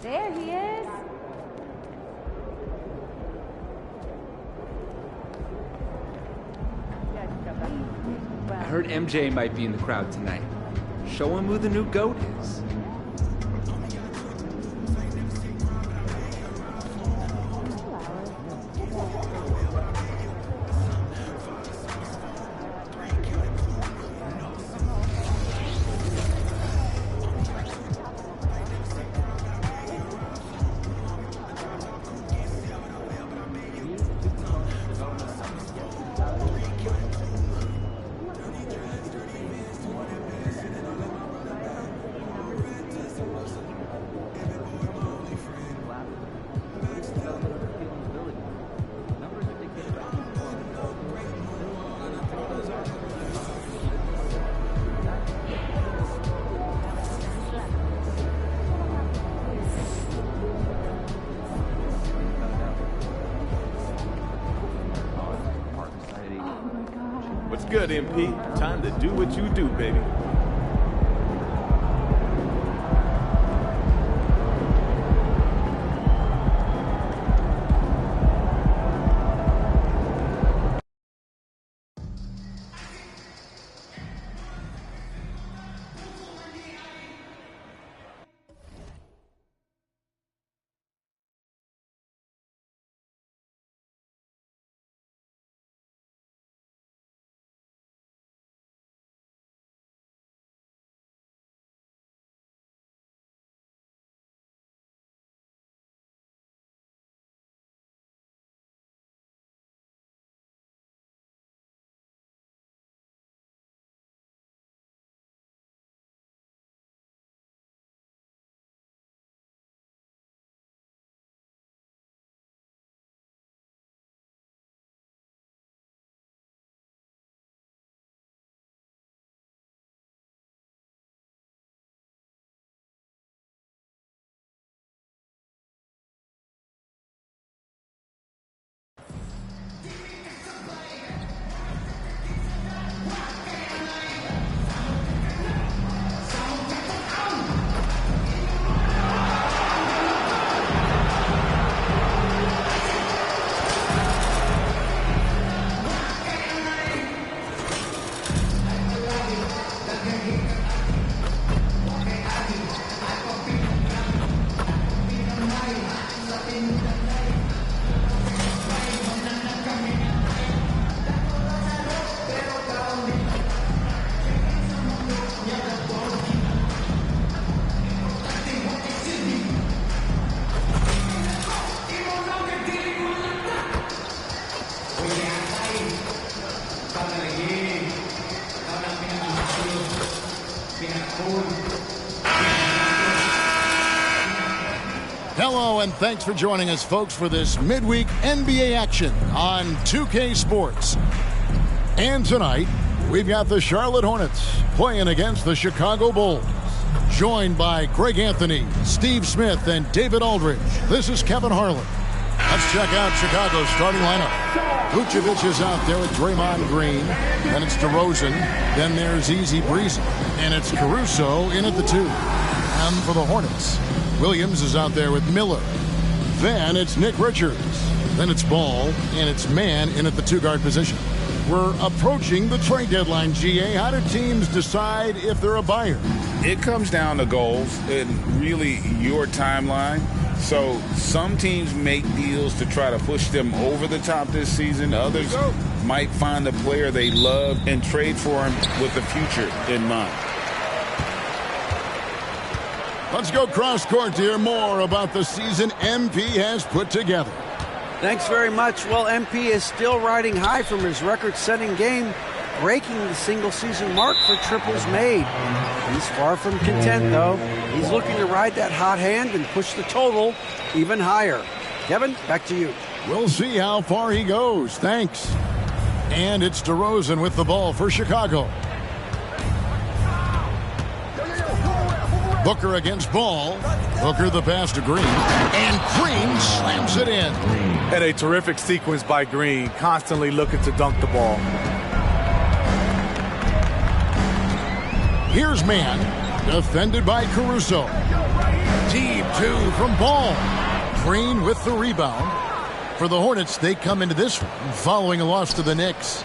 There he is. I heard MJ might be in the crowd tonight. Show him who the new GOAT is. What's good, MP? Time to do what you do, baby. Hello, and thanks for joining us, folks, for this midweek NBA action on 2K Sports. And tonight, we've got the Charlotte Hornets playing against the Chicago Bulls. Joined by Greg Anthony, Steve Smith, and David Aldridge, this is Kevin Harlan. Let's check out Chicago's starting lineup. Vucevic is out there with Draymond Green. Then it's DeRozan. Then there's Easy Breezy. And it's Caruso in at the 2. And for the Hornets, Williams is out there with Miller. Then it's Nick Richards. Then it's Ball. And it's Mann in at the 2-guard position. We're approaching the trade deadline, GA. How do teams decide if they're a buyer? It comes down to goals and really your timeline. So some teams make deals to try to push them over the top this season. Others might find a player they love and trade for him with the future in mind. Let's go cross-court to hear more about the season MP has put together. Thanks very much. Well, MP is still riding high from his record-setting game, breaking the single-season mark for triples made. He's far from content, though. He's looking to ride that hot hand and push the total even higher. Kevin, back to you. We'll see how far he goes. Thanks. And it's DeRozan with the ball for Chicago. Booker against Ball. Booker the pass to Green. And Green slams it in. And a terrific sequence by Green, constantly looking to dunk the ball. Here's Mann, defended by Caruso. Deep 2 from Ball. Green with the rebound. For the Hornets, they come into this one following a loss to the Knicks.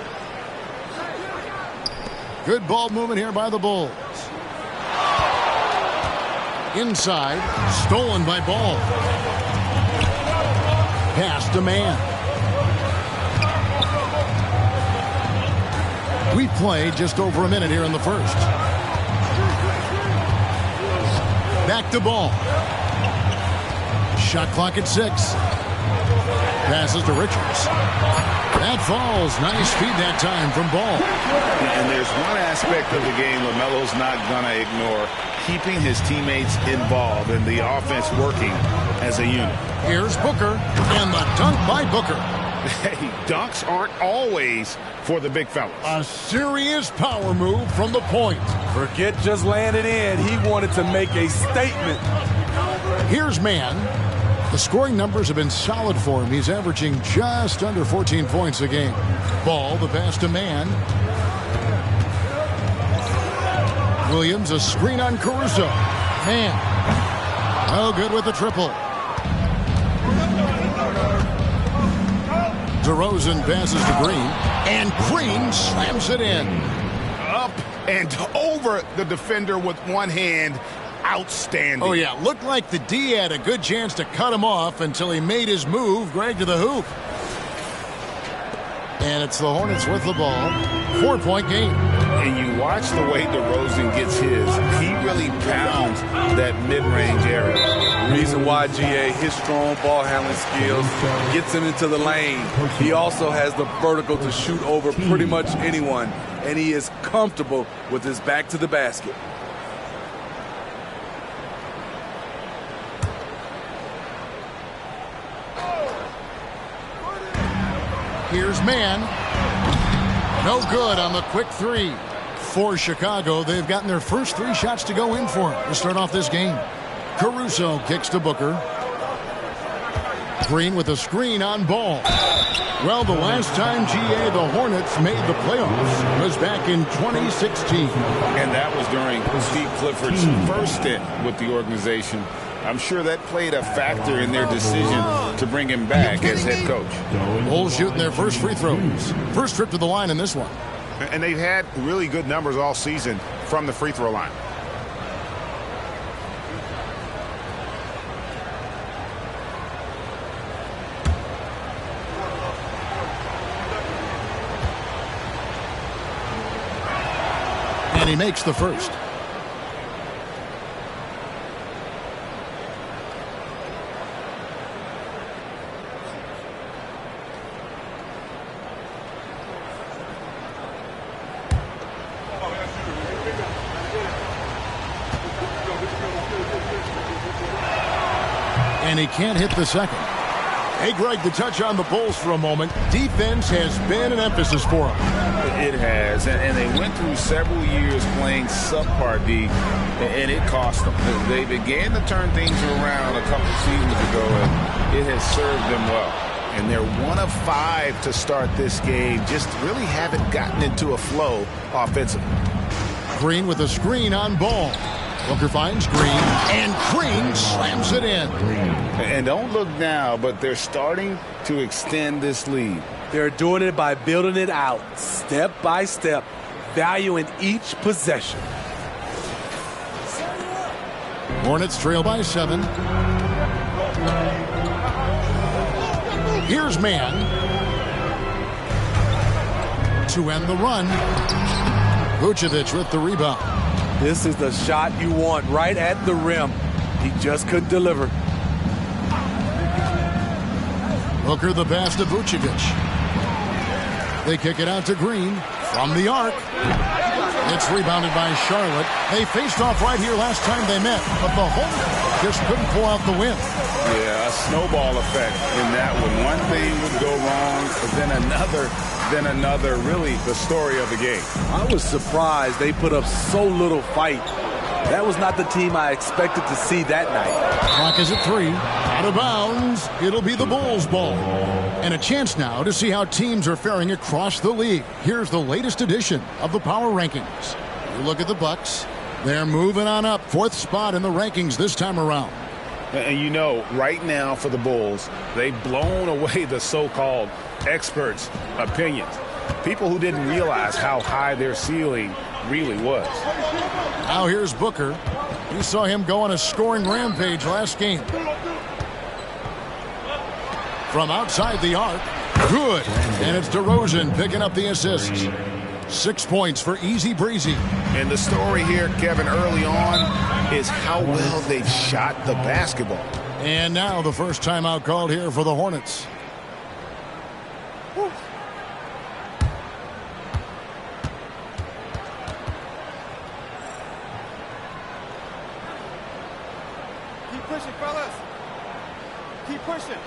Good ball movement here by the Bulls. Inside, stolen by Ball. Pass to man. We played just over a minute here in the first. Back to Ball. Shot clock at 6. Passes to Richards. That falls. Nice feed that time from Ball. And there's one aspect of the game LaMelo's not going to ignore. Keeping his teammates involved and the offense working as a unit. Here's Booker. And the dunk by Booker. Hey, dunks aren't always for the big fellas. A serious power move from the point. Forget just laying it in. He wanted to make a statement. Here's Man. The scoring numbers have been solid for him. He's averaging just under 14 points a game. Ball, the pass to Man. Williams, a screen on Caruso. Man. Oh, good with the triple. DeRozan passes to Green. And Green slams it in. Up and over the defender with one hand. Outstanding. Oh, yeah. Looked like the D had a good chance to cut him off until he made his move. Greg to the hoop. And it's the Hornets with the ball. 4-point game. And you watch the way DeRozan gets his. He really pounds that mid-range area. Reason why, GA, his strong ball handling skills gets him into the lane. He also has the vertical to shoot over pretty much anyone. And he is comfortable with his back to the basket. Here's Man. No good on the quick 3. For Chicago, they've gotten their first 3 shots to go in for him to start off this game. Caruso kicks to Booker. Green with a screen on Ball. Well, the last time, GA, the Hornets made the playoffs was back in 2016. And that was during Steve Clifford's first stint with the organization. I'm sure that played a factor in their decision to bring him back as head coach. Bulls shooting their first free throws. First trip to the line in this one. And they've had really good numbers all season from the free throw line. And he makes the first. And he can't hit the second. Hey, Greg, to touch on the Bulls for a moment, defense has been an emphasis for them. It has, and they went through several years playing subpar D, and it cost them. They began to turn things around a couple seasons ago, and it has served them well. And they're 1 of 5 to start this game. Just really haven't gotten into a flow offensively. Green with a screen on Ball. Booker finds Green, and Green slams it in. And don't look now, but they're starting to extend this lead. They're doing it by building it out, step by step, valuing each possession. Hornets trail by 7. Here's Man. To end the run. Vucevic with the rebound. This is the shot you want right at the rim. He just couldn't deliver. Booker the pass to Vucevic. They kick it out to Green from the arc. It's rebounded by Charlotte. They faced off right here last time they met, but the Hornets just couldn't pull out the win. Yeah, a snowball effect in that one. One thing would go wrong, then another, really the story of the game. I was surprised they put up so little fight. That was not the team I expected to see that night. Clock is at 3. Out of bounds. It'll be the Bulls' ball. And a chance now to see how teams are faring across the league. Here's the latest edition of the Power Rankings. You look at the Bucks. They're moving on up. 4th spot in the rankings this time around. And you know, right now for the Bulls, they've blown away the so-called experts' opinions. People who didn't realize how high their ceiling really was. Now here's Booker. You saw him go on a scoring rampage last game. From outside the arc. Good. And it's DeRozan picking up the assist. 6 points for Easy Breezy. And the story here, Kevin, early on is how well they've shot the basketball. And now the first timeout called here for the Hornets. Keep pushing, fellas. Keep pushing.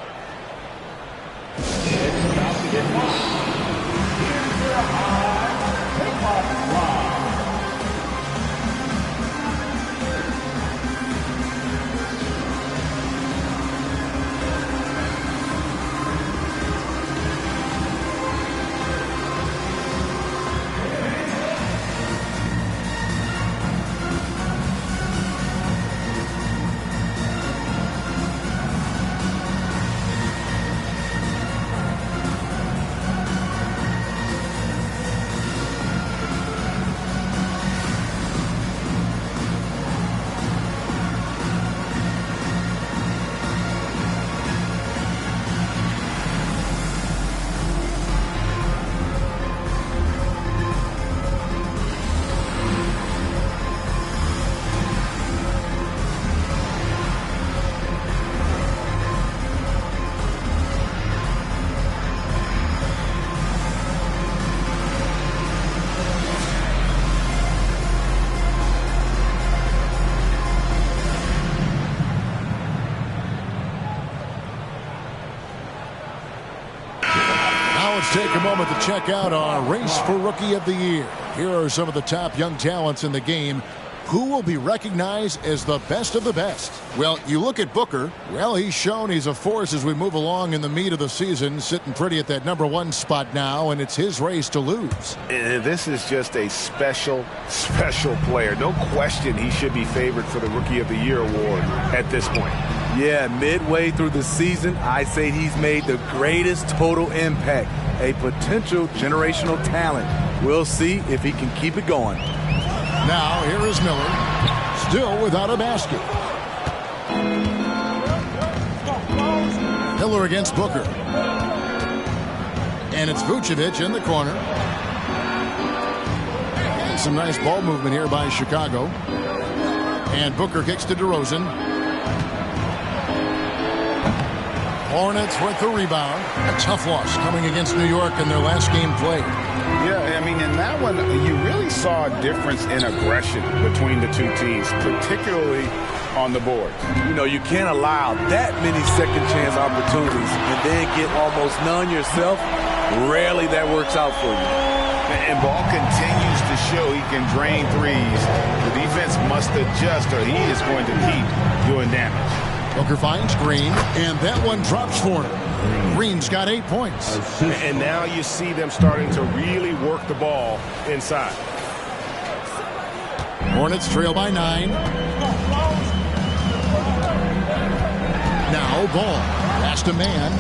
Take a moment to check out our race for Rookie of the Year. Here are some of the top young talents in the game. Who will be recognized as the best of the best? Well, you look at Booker. Well, he's shown he's a force as we move along in the meat of the season, sitting pretty at that #1 spot now, and it's his race to lose. And this is just a special, special player. No question he should be favored for the Rookie of the Year award at this point. Yeah, midway through the season, I say he's made the greatest total impact. A potential generational talent. We'll see if he can keep it going. Now, here is Miller. Still without a basket. Miller against Booker. And it's Vucevic in the corner. And some nice ball movement here by Chicago. And Booker kicks to DeRozan. Hornets with the rebound. A tough loss coming against New York in their last game played. Yeah, I mean, in that one, you really saw a difference in aggression between the two teams, particularly on the board. You know, you can't allow that many second chance opportunities and then get almost none yourself. Rarely that works out for you. And Ball continues to show he can drain threes. The defense must adjust or he is going to keep doing damage. Booker finds Green, and that one drops for him. Green's got 8 points. And now you see them starting to really work the ball inside. Hornets trail by 9. Now Ball. Pass to man.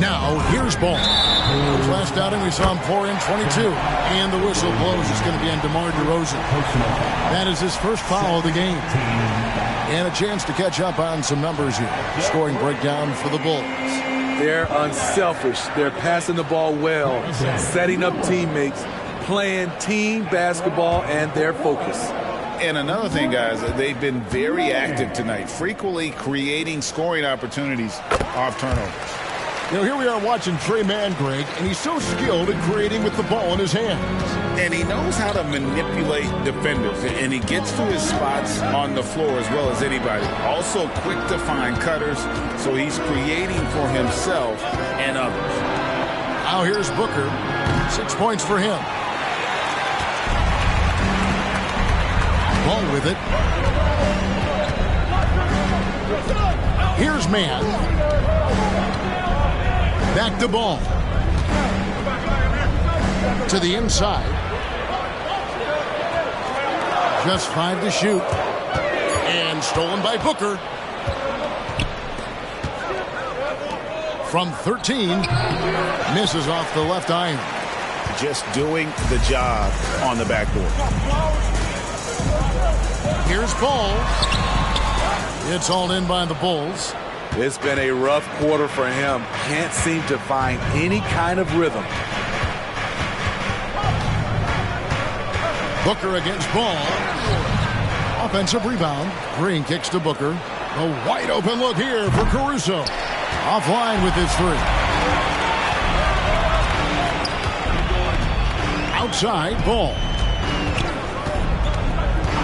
Now here's Ball. His last outing we saw him pour in 22. And the whistle blows. It's going to be on DeMar DeRozan. That is his first foul of the game. And a chance to catch up on some numbers here. Scoring breakdown for the Bulls. They're unselfish. They're passing the ball well, setting up teammates, playing team basketball, and their focus. And another thing, guys, they've been very active tonight, frequently creating scoring opportunities off turnovers. You know, here we are watching Trey Mann, Greg, and he's so skilled at creating with the ball in his hands. And he knows how to manipulate defenders, and he gets to his spots on the floor as well as anybody. Also quick to find cutters, so he's creating for himself and others. Now here's Booker. 6 points for him. Ball with it. Here's Mann. Back to Ball. To the inside. Just 5 to shoot. and stolen by Booker. From 13, misses off the left iron. Just doing the job on the backboard. Here's Ball. It's all in by the Bulls. It's been a rough quarter for him. Can't seem to find any kind of rhythm. Booker against Ball. Offensive rebound. Green kicks to Booker. A wide open look here for Caruso. Offline with his three. Outside, Ball.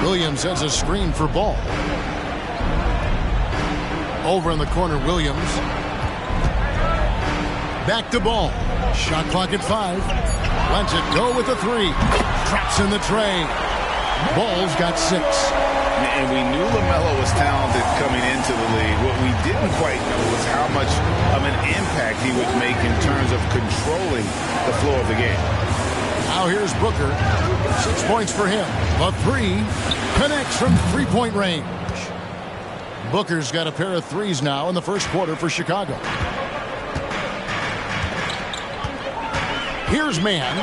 Williams has a screen for Ball. Over in the corner, Williams. Back to Ball. Shot clock at 5. Lets it go with the three. Traps in the tray. Ball's got 6. And we knew LaMelo was talented coming into the league. What we didn't quite know was how much of an impact he would make in terms of controlling the flow of the game. Now here's Booker. 6 points for him. A three connects from three-point range. Booker's got a pair of threes now in the first quarter for Chicago. Here's Mann.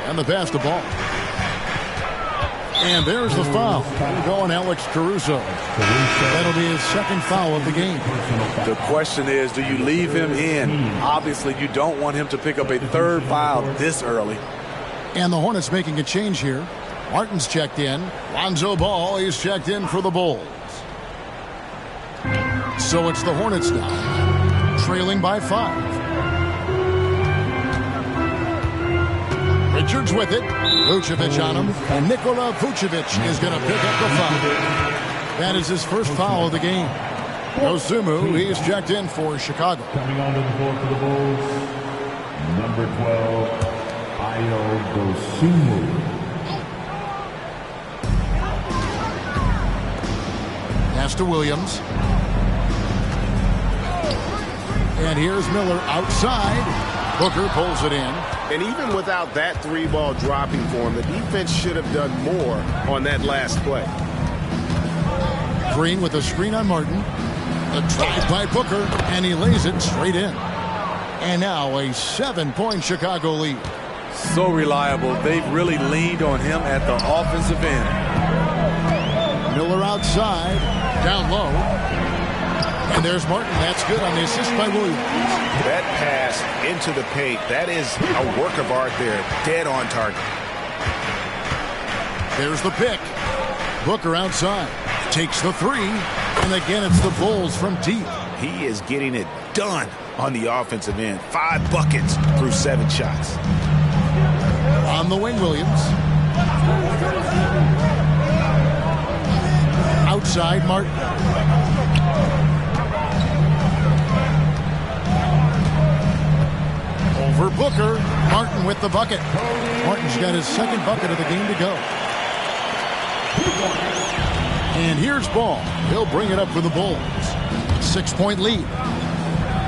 And the pass to Ball. And there's the foul. Going Alex Caruso. That'll be his second foul of the game. The question is, do you leave him in? Obviously, you don't want him to pick up a third foul this early. And the Hornets making a change here. Martin's checked in. Lonzo Ball is checked in for the Bulls. So it's the Hornets now, trailing by 5. Richards with it. Vucevic on him. And Nikola Vucevic is going to pick up the foul. That is his first foul of the game. Dosunmu, he is checked in for Chicago. Coming onto the floor for the Bulls, number 12, Ayo Dosunmu. Pass to Williams. And here's Miller outside. Booker pulls it in. And even without that three ball dropping for him, the defense should have done more on that last play. Green with a screen on Martin. A drive by Booker, and he lays it straight in. And now a 7-point Chicago lead. So reliable. They've really leaned on him at the offensive end. Miller outside, down low. And there's Martin. That's good on the assist by Williams. That pass into the paint, that is a work of art there. Dead on target. There's the pick. Booker outside. Takes the three. And again, it's the Bulls from deep. He is getting it done on the offensive end. 5 buckets through 7 shots. On the wing, Williams. Outside, Martin. Over Booker. Martin with the bucket. Martin's got his second bucket of the game to go. And here's Ball. He'll bring it up for the Bulls. 6-point lead.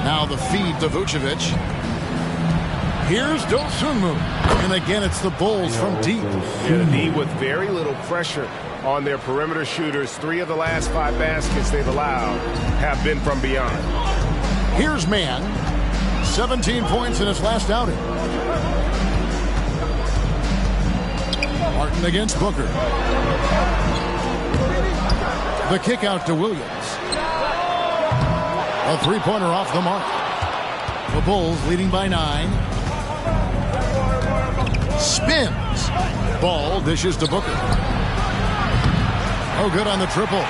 Now the feed to Vucevic. Here's Dosunmu. And again, it's the Bulls from deep. Yeah, the D with very little pressure on their perimeter shooters. 3 of the last 5 baskets they've allowed have been from beyond. Here's Mann. 17 points in his last outing. Martin against Booker. The kick out to Williams. A three-pointer off the mark. The Bulls leading by 9. Spins. Ball dishes to Booker. Oh, good on the triple.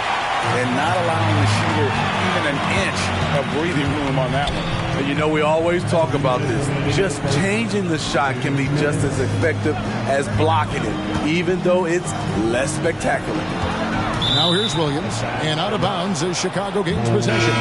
And not allowing the shooter even an inch of breathing room on that one. And you know, we always talk about this. Just changing the shot can be just as effective as blocking it, even though it's less spectacular. Now here's Williams, and out of bounds as Chicago gains possession.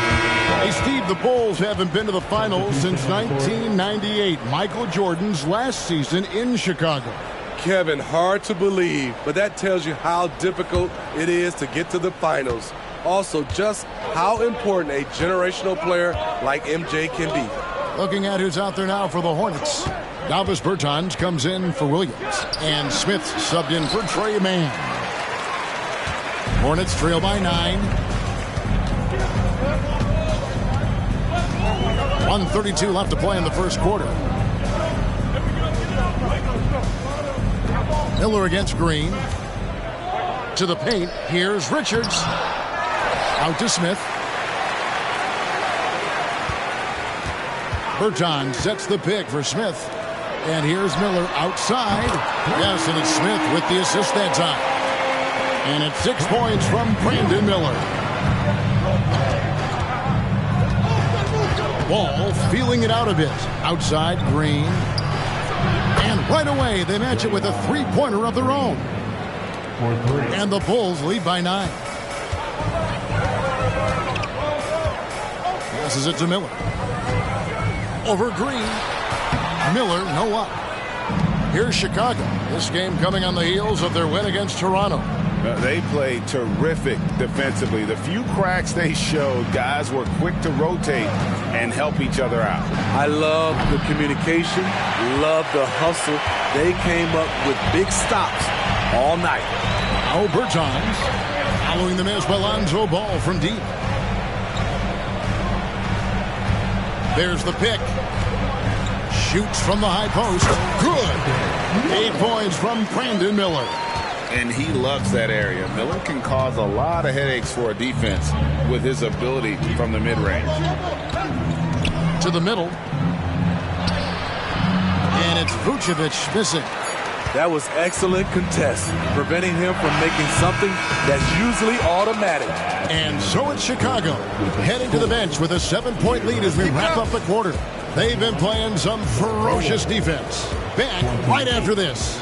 Hey, Steve, the Bulls haven't been to the finals since 1998, Michael Jordan's last season in Chicago. Kevin, hard to believe, but that tells you how difficult it is to get to the finals. Also, just how important a generational player like MJ can be. Looking at who's out there now for the Hornets. Davis Bertans comes in for Williams. And Smith subbed in for Trey Mann. Hornets trail by 9. 1:32 left to play in the first quarter. Miller against Green. To the paint. Here's Richards. Out to Smith. Bertans sets the pick for Smith. And here's Miller outside. Yes, and it's Smith with the assist that time. And it's 6 points from Brandon Miller. Ball feeling it out a bit. Outside Green. And right away they match it with a three-pointer of their own. And the Bulls lead by 9. Passes it to Miller. Over Green. Miller, no up. Here's Chicago. This game coming on the heels of their win against Toronto. They played terrific defensively. The few cracks they showed, guys were quick to rotate and help each other out. I love the communication, love the hustle. They came up with big stops all night. Now Bertans following the miss by Lonzo Ball from deep. There's the pick. Shoots from the high post. Good. 8 points from Brandon Miller. And he loves that area. Miller can cause a lot of headaches for a defense with his ability from the mid-range. To the middle. And it's Vucevic missing. That was excellent contest, preventing him from making something that's usually automatic. And so it's Chicago, heading to the bench with a 7-point lead as we wrap up the quarter. They've been playing some ferocious defense. Back right after this.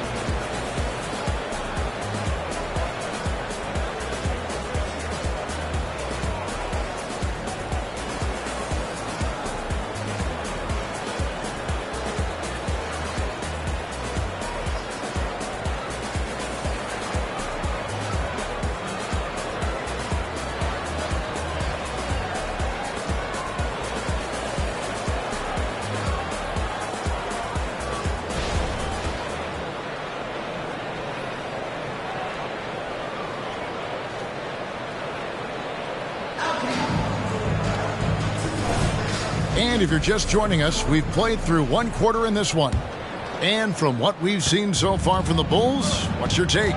And if you're just joining us, we've played through one quarter in this one. And from what we've seen so far from the Bulls, what's your take?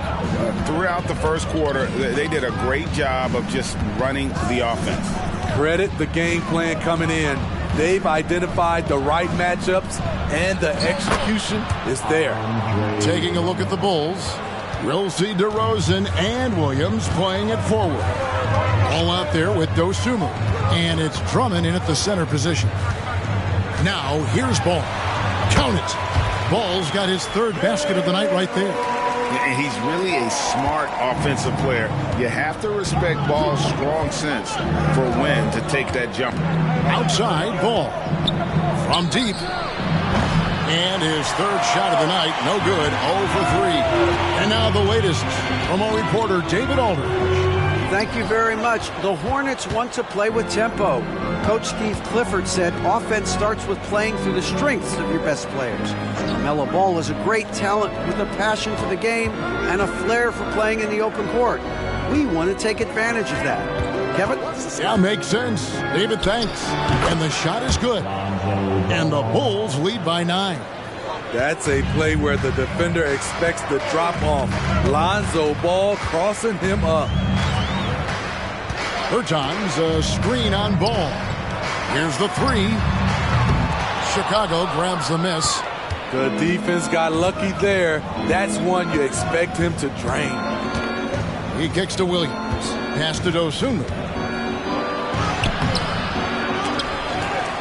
Throughout the first quarter, they did a great job of just running the offense. Credit the game plan coming in. They've identified the right matchups, and the execution is there. Taking a look at the Bulls, we'll see DeRozan and Williams playing it forward. All out there with Dosunmu. And it's Drummond in at the center position. Now, here's Ball. Count it. Ball's got his third basket of the night right there. And he's really a smart offensive player. You have to respect Ball's strong sense for when to take that jumper. Outside, Ball. From deep. And his third shot of the night, no good, 0 for 3. And now the latest from our reporter, David Aldridge. Thank you very much. The Hornets want to play with tempo. Coach Steve Clifford said offense starts with playing through the strengths of your best players. Melo Ball is a great talent with a passion for the game and a flair for playing in the open court. We want to take advantage of that. Kevin? Yeah, makes sense. David, thanks. And the shot is good. And the Bulls lead by 9. That's a play where the defender expects the drop-off. Lonzo Ball crossing him up. Bertans, a screen on Ball. Here's the 3. Chicago grabs the miss. The defense got lucky there. That's one you expect him to drain. He kicks to Williams. Pass to Dosunmu.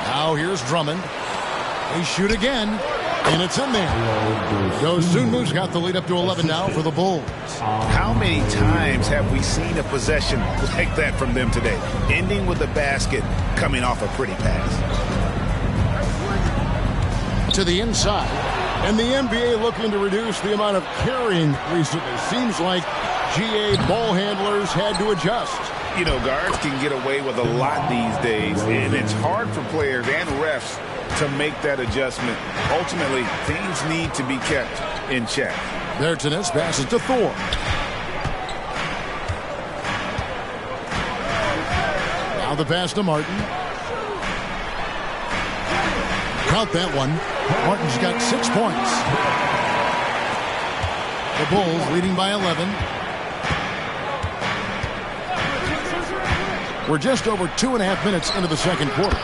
Now here's Drummond. They shoot again, and it's in there. Dosunmu's got the lead up to 11 now for the Bulls. How many times have we seen a possession like that from them today, ending with a basket coming off a pretty pass? To the inside, and the NBA looking to reduce the amount of carrying recently. Seems like GA ball handlers had to adjust. You know, guards can get away with a lot these days, and it's hard for players and refs to make that adjustment. Ultimately, things need to be kept in check. Bertines passes to Thor. Now the pass to Martin. Count that one. Martin's got 6 points. The Bulls leading by 11. We're just over 2.5 minutes into the second quarter.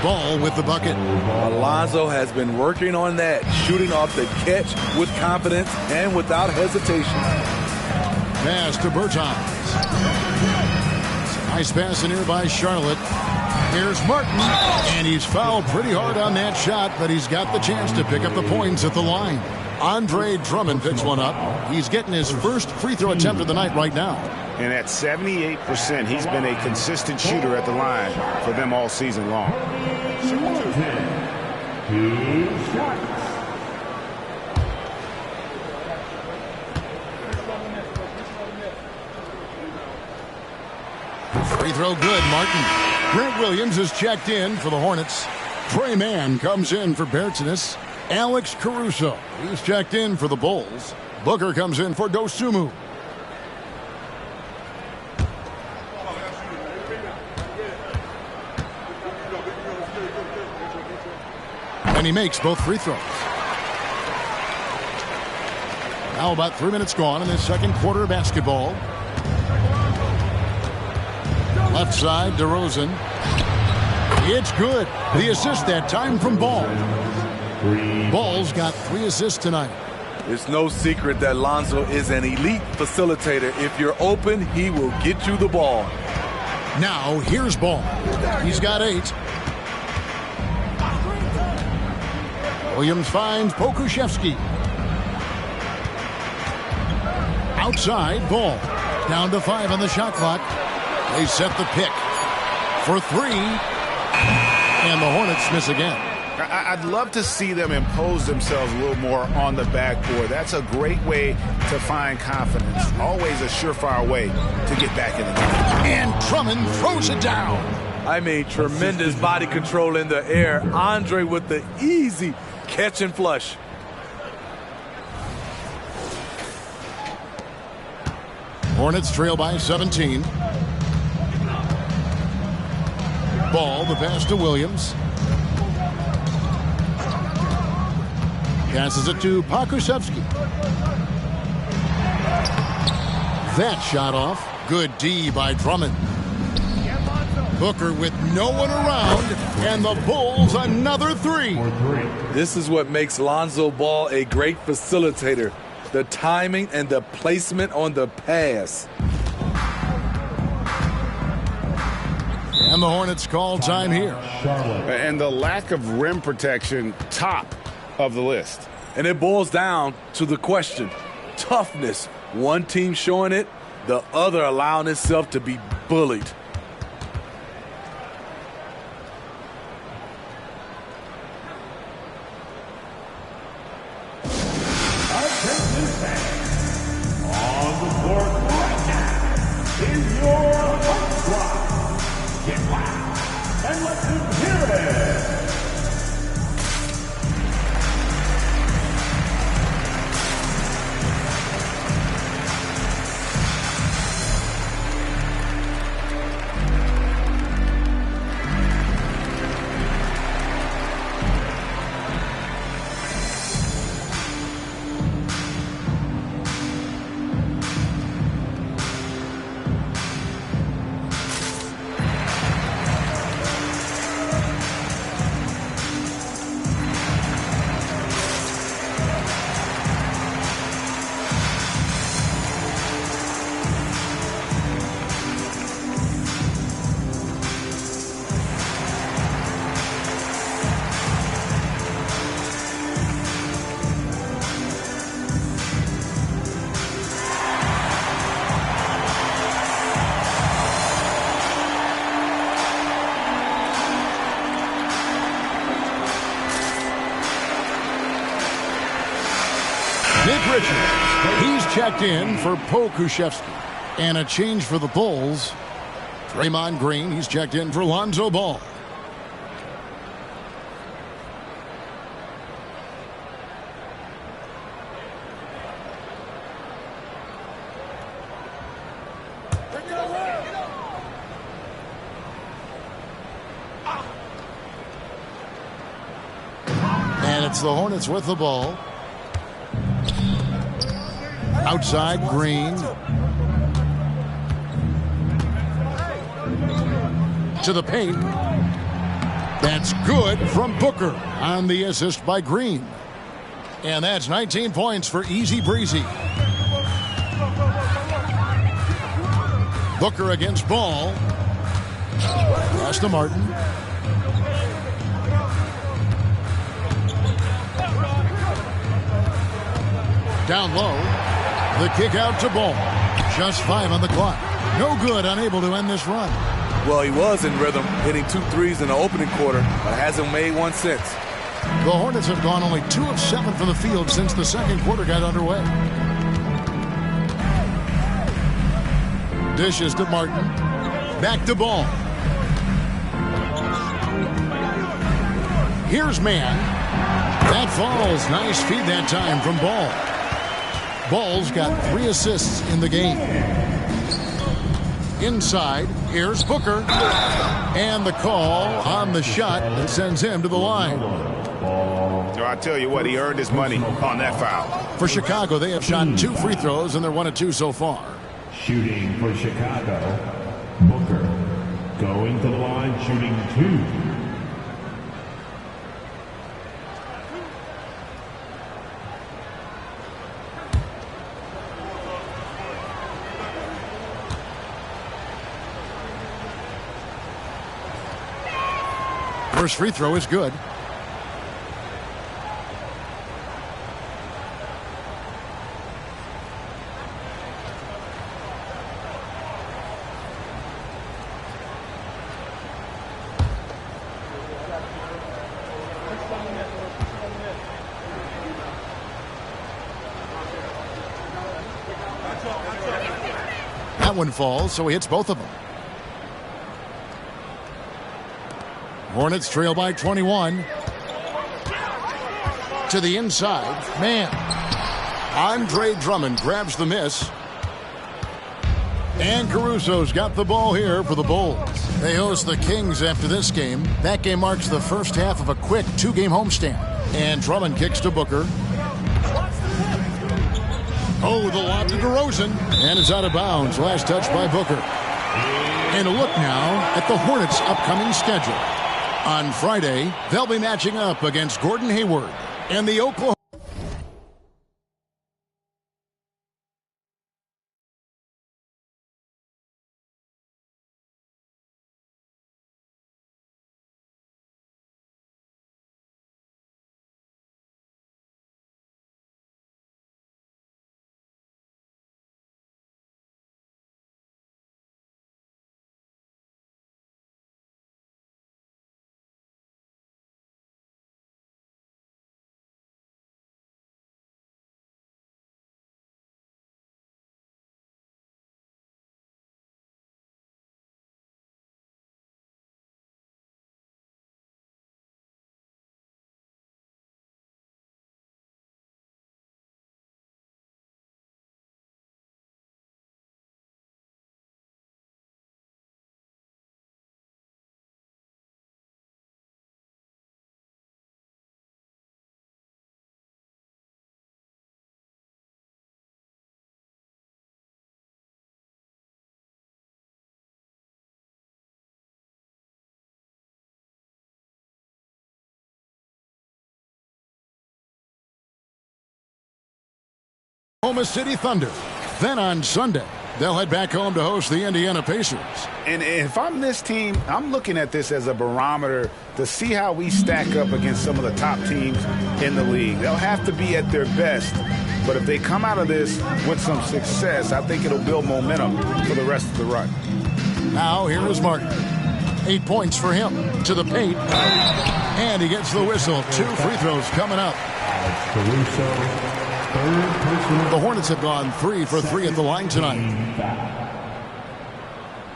Ball with the bucket. Alonzo has been working on that, shooting off the catch with confidence and without hesitation. Pass to Bertans. Nice pass in here by Charlotte. Here's Martin, and he's fouled pretty hard on that shot, but he's got the chance to pick up the points at the line. Andre Drummond picks one up. He's getting his first free throw attempt of the night right now. And at 78%, he's been a consistent shooter at the line for them all season long. Free throw good, Martin. Grant Williams is checked in for the Hornets. Trey Mann comes in for Bertines. Alex Caruso, he's checked in for the Bulls. Booker comes in for Dosunmu. And he makes both free throws. Now about 3 minutes gone in this second quarter of basketball. Left side, DeRozan. It's good. The assist that time from Ball. Ball's got 3 assists tonight. It's no secret that Lonzo is an elite facilitator. If you're open, he will get you the ball. Now, here's Ball. He's got 8. Williams finds Pokusevski. Outside, Ball. Down to 5 on the shot clock. They set the pick for 3. And the Hornets miss again. I'd love to see them impose themselves a little more on the backboard. That's a great way to find confidence. Always a surefire way to get back in the game. And Drummond throws it down. I mean, tremendous body control in the air. Andre with the easy catch and flush. Hornets trail by 17. Ball, the pass to Williams. Passes it to Pokusevski. That shot off. Good D by Drummond. Booker with no one around, and the Bulls another 3. This is what makes Lonzo Ball a great facilitator. The timing and the placement on the pass. And the Hornets call time here. And the lack of rim protection, top of the list. And it boils down to the question. Toughness. One team showing it, the other allowing itself to be bullied. On the court right now is your hot squad. Get loud and let them hear it. He's checked in for Pokusevski. And a change for the Bulls. Draymond Green, he's checked in for Lonzo Ball. And it's the Hornets with the ball. Outside, Green. To the paint. That's good from Booker on the assist by Green. And that's 19 points for Easy Breezy. Booker against Ball. Pass to Martin. Down low. The kick out to Ball. Just 5 on the clock. No good, unable to end this run. Well, he was in rhythm, hitting 2 threes in the opening quarter, but hasn't made one since. The Hornets have gone only 2 of 7 from the field since the second quarter got underway. Dishes to Martin. Back to Ball. Here's Mann. That falls. Nice feed that time from Ball. Ball's got 3 assists in the game. Inside, here's Booker. And the call on the shot that sends him to the line. So I tell you what, he earned his money on that foul. For Chicago, they have shot 2 free throws, and they're 1 of 2 so far. Shooting for Chicago, Booker. Going to the line, shooting 2. First free throw is good. That one falls, so he hits both of them. Hornets trail by 21. To the inside. Man. Andre Drummond grabs the miss. And Caruso's got the ball here for the Bulls. They host the Kings after this game. That game marks the first half of a quick 2-game homestand. And Drummond kicks to Booker. Oh, the lob to DeRozan. And it's out of bounds. Last touch by Booker. And a look now at the Hornets' upcoming schedule. On Friday, they'll be matching up against Gordon Hayward and the Oklahoma. Oklahoma City Thunder. Then on Sunday, they'll head back home to host the Indiana Pacers. And if I'm this team, I'm looking at this as a barometer to see how we stack up against some of the top teams in the league. They'll have to be at their best, but if they come out of this with some success, I think it'll build momentum for the rest of the run. Now here is Martin. 8 points for him. To the paint. And he gets the whistle. 2 free throws coming up. The Hornets have gone 3 for 3 at the line tonight.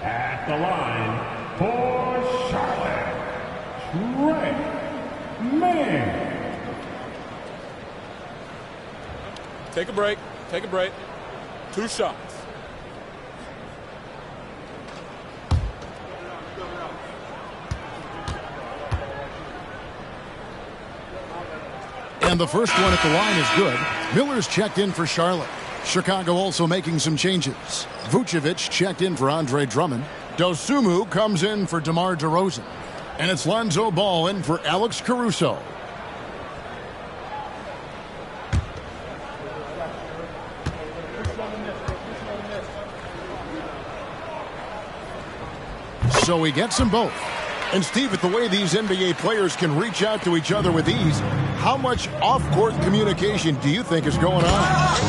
At the line for Charlotte, Trey Mann. Take a break. Take a break. 2 shots. And the first one at the line is good. Miller's checked in for Charlotte. Chicago also making some changes. Vucevic checked in for Andre Drummond. Dosunmu comes in for DeMar DeRozan. And it's Lonzo Ball in for Alex Caruso. So he gets them both. And Steve, with the way these NBA players can reach out to each other with ease, how much off-court communication do you think is going on?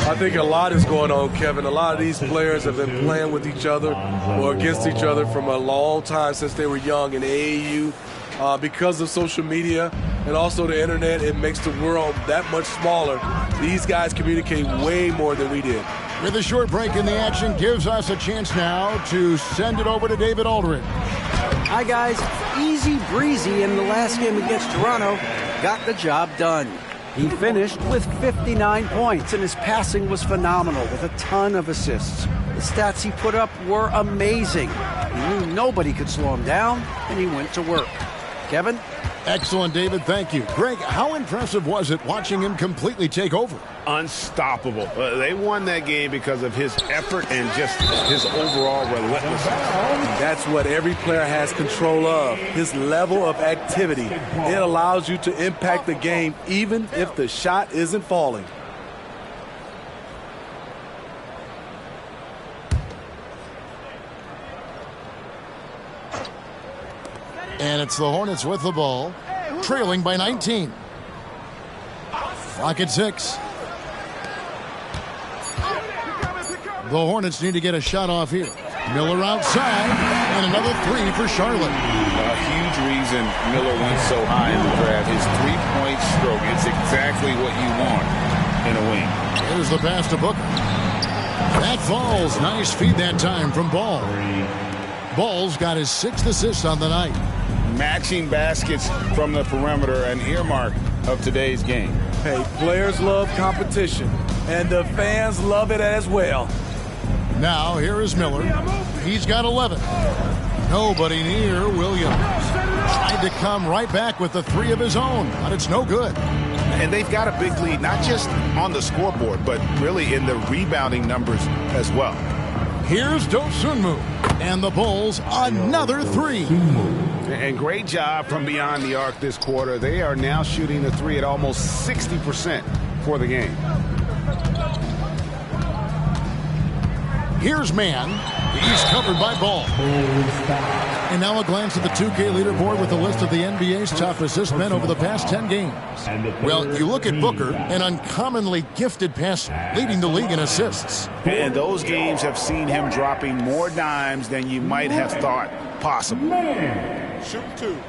I think a lot is going on, Kevin. A lot of these players have been playing with each other or against each other from a long time since they were young in AAU. Because of social media and also the internet, it makes the world that much smaller. These guys communicate way more than we did. With a short break in the action, gives us a chance now to send it over to David Aldridge. Hi, guys. Easy breezy in the last game against Toronto. Got the job done. He finished with 59 points, and his passing was phenomenal with a ton of assists. The stats he put up were amazing. He knew nobody could slow him down, and he went to work. Kevin? Excellent, David. Thank you. Greg, how impressive was it watching him completely take over? Unstoppable. They won that game because of his effort and just his overall relentlessness. That's what every player has control of, his level of activity. It allows you to impact the game even if the shot isn't falling. And it's the Hornets with the ball, trailing by 19. Clock at 6. The Hornets need to get a shot off here. Miller outside, and another three for Charlotte. A huge reason Miller went so high in the draft. His three-point stroke, it's exactly what you want in a wing. Here's the pass to Booker. That falls. Nice feed that time from Ball. Ball's got his 6th assist on the night. Matching baskets from the perimeter, an earmark of today's game. Hey, players love competition, and the fans love it as well. Now, here is Miller. He's got 11. Nobody near Williams. Tried to come right back with the 3 of his own, but it's no good. And they've got a big lead, not just on the scoreboard, but really in the rebounding numbers as well. Here's Dosunmu, and the Bulls another 3. And great job from beyond the arc this quarter. They are now shooting the 3 at almost 60% for the game. Here's Mann. He's covered by Ball. And now a glance at the 2K leaderboard with a list of the NBA's top assist men over the past 10 games. Well, you look at Booker, an uncommonly gifted passer, leading the league in assists. And those games have seen him dropping more dimes than you might have thought possible. Shoot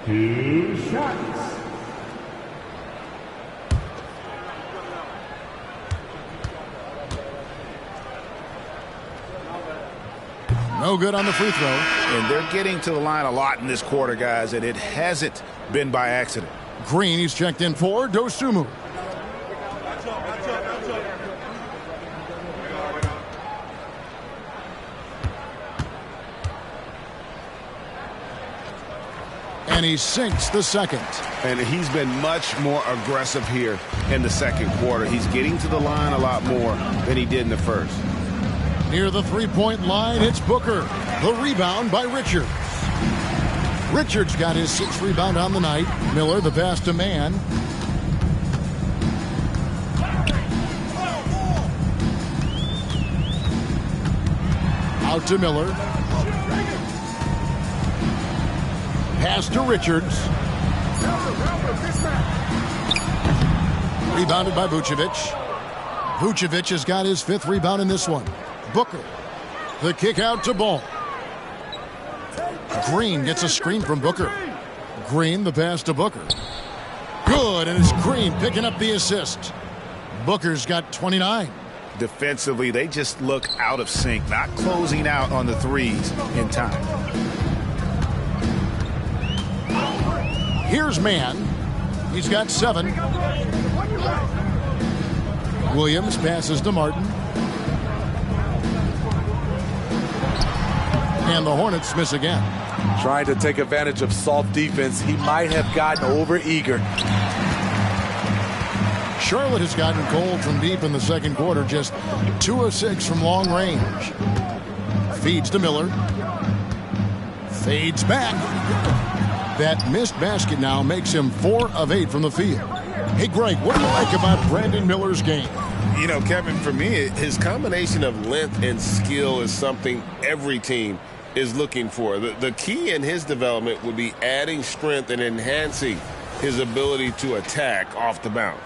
2 shots. No good on the free throw. And they're getting to the line a lot in this quarter, guys, and it hasn't been by accident. Green, he's checked in for Dosunmu. And he sinks the second. And he's been much more aggressive here in the second quarter. He's getting to the line a lot more than he did in the first. Near the three-point line, it's Booker. The rebound by Richards. Richards got his 6th rebound on the night. Miller, the pass to Mann. Out to Miller. Pass to Richards. Rebounded by Vucevic. Vucevic has got his 5th rebound in this one. Booker. The kick out to Ball. Green gets a screen from Booker. Green, the pass to Booker. Good, and it's Green picking up the assist. Booker's got 29. Defensively, they just look out of sync, not closing out on the threes in time. Here's Mann. He's got 7. Williams passes to Martin. And the Hornets miss again. Trying to take advantage of soft defense, he might have gotten over eager. Charlotte has gotten cold from deep in the second quarter, just 2 of 6 from long range. Feeds to Miller. Fades back. That missed basket now makes him 4 of 8 from the field. Hey, Greg, what do you like about Brandon Miller's game? You know, Kevin, for me, his combination of length and skill is something every team is looking for. The key in his development would be adding strength and enhancing his ability to attack off the bounce.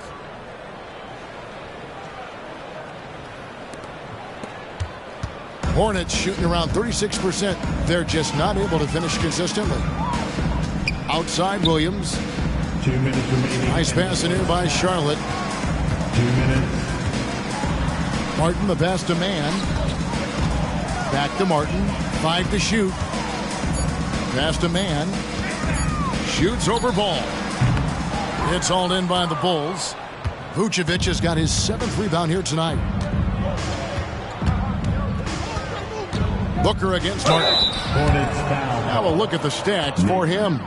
Hornets shooting around 36%. They're just not able to finish consistently. Outside Williams. 2 minutes remaining. Nice pass in here by Charlotte. 2 minutes. Martin, the pass to Mann. Back to Martin. 5 to shoot. Pass to Mann. Shoots over Ball. It's hauled in by the Bulls. Vucevic has got his 7th rebound here tonight. Booker against Martin. Hornets foul. Now a look at the stats for him.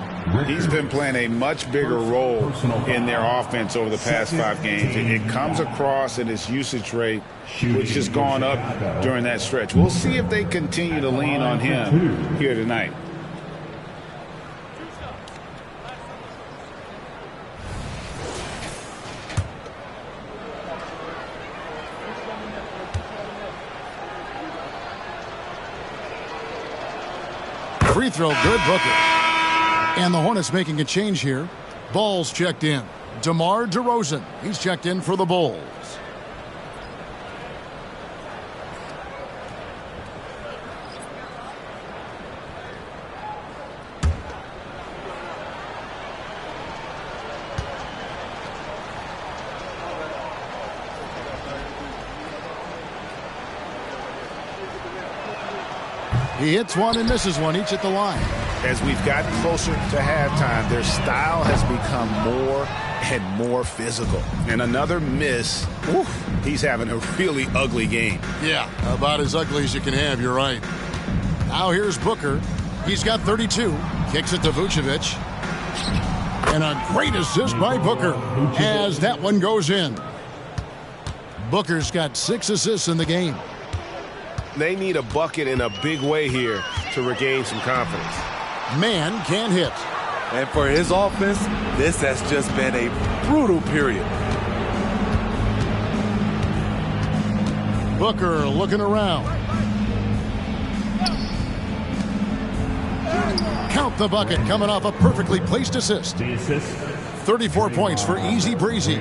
He's been playing a much bigger role in their offense over the past 5 games. It comes across in his usage rate, which has gone up during that stretch. We'll see if they continue to lean on him here tonight. Free throw, good, Booker. And the Hornets making a change here. Ball's checked in. DeMar DeRozan, he's checked in for the Bulls. He hits one and misses one, each at the line. As we've gotten closer to halftime, their style has become more and more physical. And another miss. Oof, he's having a really ugly game. Yeah, about as ugly as you can have, you're right. Now here's Booker. He's got 32. Kicks it to Vucevic. And a great assist by Booker as that one goes in. Booker's got 6 assists in the game. They need a bucket in a big way here to regain some confidence. Man can't hit. And for his offense, this has just been a brutal period. Booker looking around. Count the bucket coming off a perfectly placed assist. 34 points for Easy Breezy.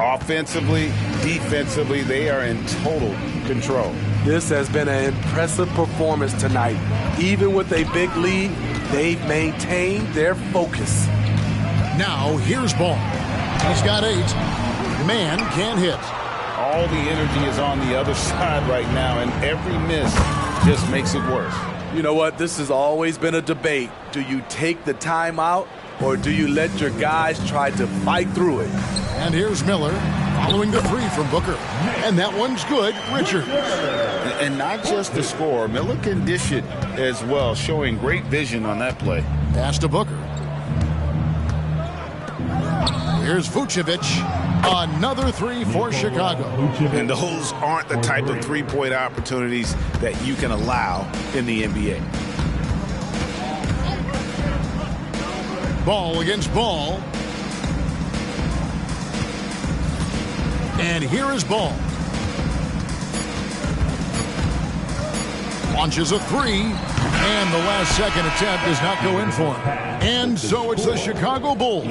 Offensively, defensively, they are in total control. This has been an impressive performance tonight. Even with a big lead, they've maintained their focus. Now here's Ball. He's got 8. Man can't hit. All the energy is on the other side right now, and every miss just makes it worse. You know what? This has always been a debate. Do you take the timeout, or do you let your guys try to fight through it? And here's Miller following the 3 from Booker. And that one's good. Richard. And not just the score. Miller can dish it as well, showing great vision on that play. Pass to Booker. Here's Vucevic. Another 3 for Chicago. And those aren't the type of three-point opportunities that you can allow in the NBA. Ball against Ball. And here is Ball. Launches a 3. And the last second attempt does not go in for him. And so it's the Chicago Bulls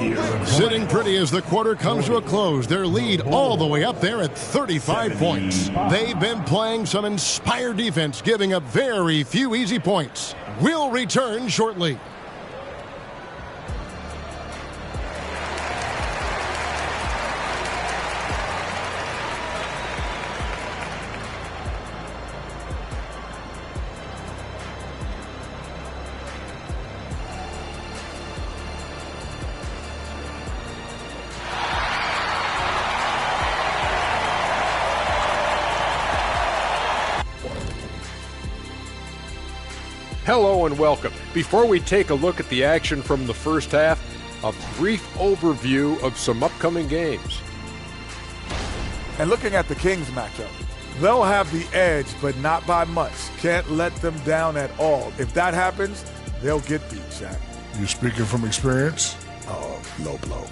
sitting pretty as the quarter comes to a close. Their lead all the way up there at 35 points. They've been playing some inspired defense, giving up very few easy points. We'll return shortly. Hello and welcome. Before we take a look at the action from the first half, a brief overview of some upcoming games. And looking at the Kings matchup, they'll have the edge, but not by much. Can't let them down at all. If that happens, they'll get beat, Shaq. You speaking from experience? Oh, low blow.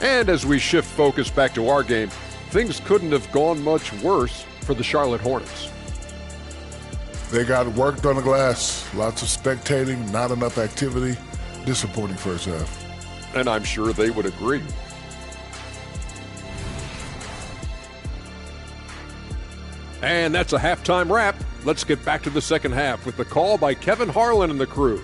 And as we shift focus back to our game, things couldn't have gone much worse for the Charlotte Hornets. They got worked on the glass. Lots of spectating, not enough activity. Disappointing first half. And I'm sure they would agree. And that's a halftime wrap. Let's get back to the second half with the call by Kevin Harlan and the crew.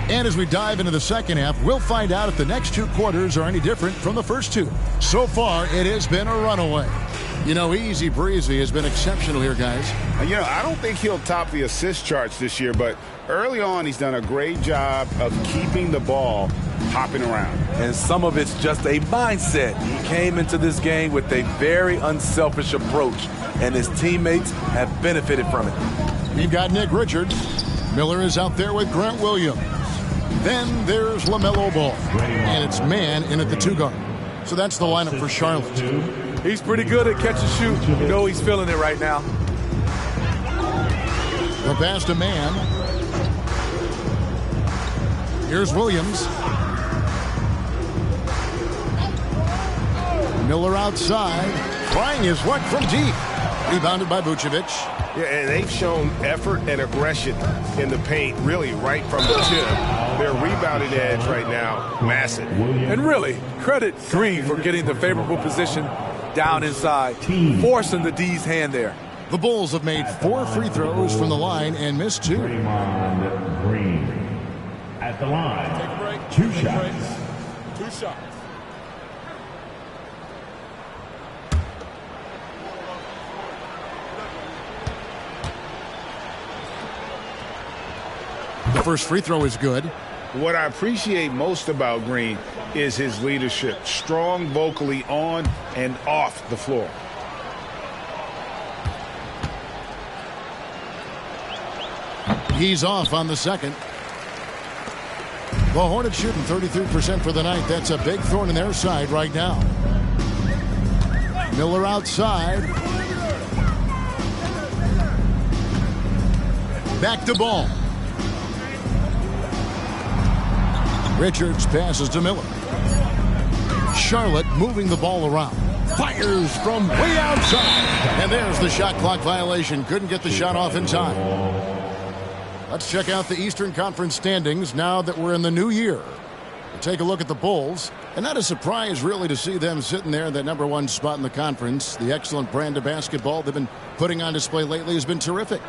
And as we dive into the second half, we'll find out if the next two quarters are any different from the first two. So far, it has been a runaway. You know, Easy Breezy has been exceptional here, guys. You know, I don't think he'll top the assist charts this year, but early on he's done a great job of keeping the ball hopping around. And some of it's just a mindset. He came into this game with a very unselfish approach, and his teammates have benefited from it. We've got Nick Richards. Miller is out there with Grant Williams. Then there's LaMelo Ball. And it's man in at the two guard. So that's the lineup for Charlotte. He's pretty good at catch and shoot. You know he's feeling it right now. The pass to man. Here's Williams. Miller outside. Trying his luck from deep. Rebounded by Vucevic. Yeah, and they've shown effort and aggression in the paint, really, right from the tip. Their rebounding edge right now, massive. And really, credit Green for getting the favorable position down inside, forcing the D's hand there. The Bulls have made 4 free throws from the line and missed 2. Draymond Green at the line. Take a break. 2 shots. 2 shots. The first free throw is good. What I appreciate most about Green is his leadership, strong vocally on and off the floor. He's off on the second. The Hornets shooting 33% for the night. That's a big thorn in their side right now. Miller outside. Back to Ball. Richards passes to Miller. Charlotte moving the ball around. Fires from way outside. And there's the shot clock violation. Couldn't get the shot off in time. Let's check out the Eastern Conference standings now that we're in the new year. We'll take a look at the Bulls. And not a surprise, really, to see them sitting there in that #1 spot in the conference. The excellent brand of basketball they've been putting on display lately has been terrific.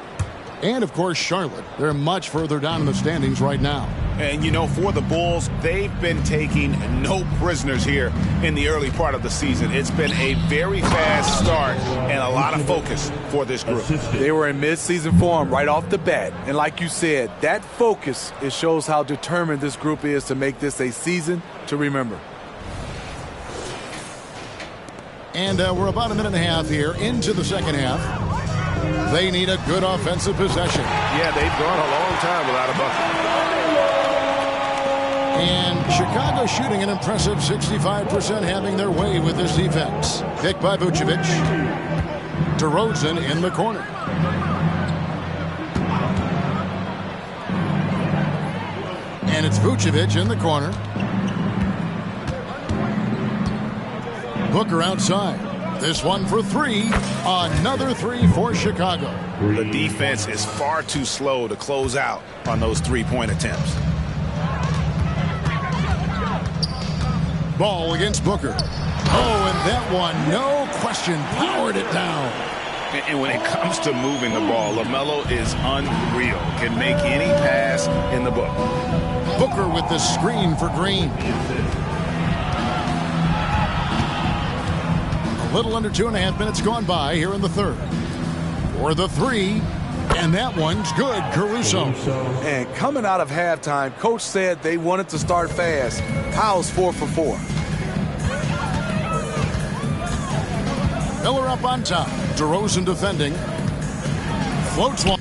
And, of course, Charlotte. They're much further down in the standings right now. And, you know, for the Bulls, they've been taking no prisoners here in the early part of the season. It's been a very fast start and a lot of focus for this group. They were in mid-season form right off the bat. And like you said, that focus, it shows how determined this group is to make this a season to remember. And we're about a minute and a half here into the second half. They need a good offensive possession. Yeah, they've gone a long time without a bucket. And Chicago shooting an impressive 65%, having their way with this defense. Picked by Vucevic. DeRozan in the corner. And it's Vucevic in the corner. Booker outside. This one for 3. Another 3 for Chicago. The defense is far too slow to close out on those three-point attempts. Ball against Booker. Oh, and that one, no question, powered it down. And when it comes to moving the ball, LaMelo is unreal. Can make any pass in the book. Booker with the screen for Green. A little under 2.5 minutes gone by here in the third. For the 3, and that one's good, Caruso. And coming out of halftime, Coach said they wanted to start fast. Powell's 4 for 4. Miller up on top. DeRozan defending. Floats one.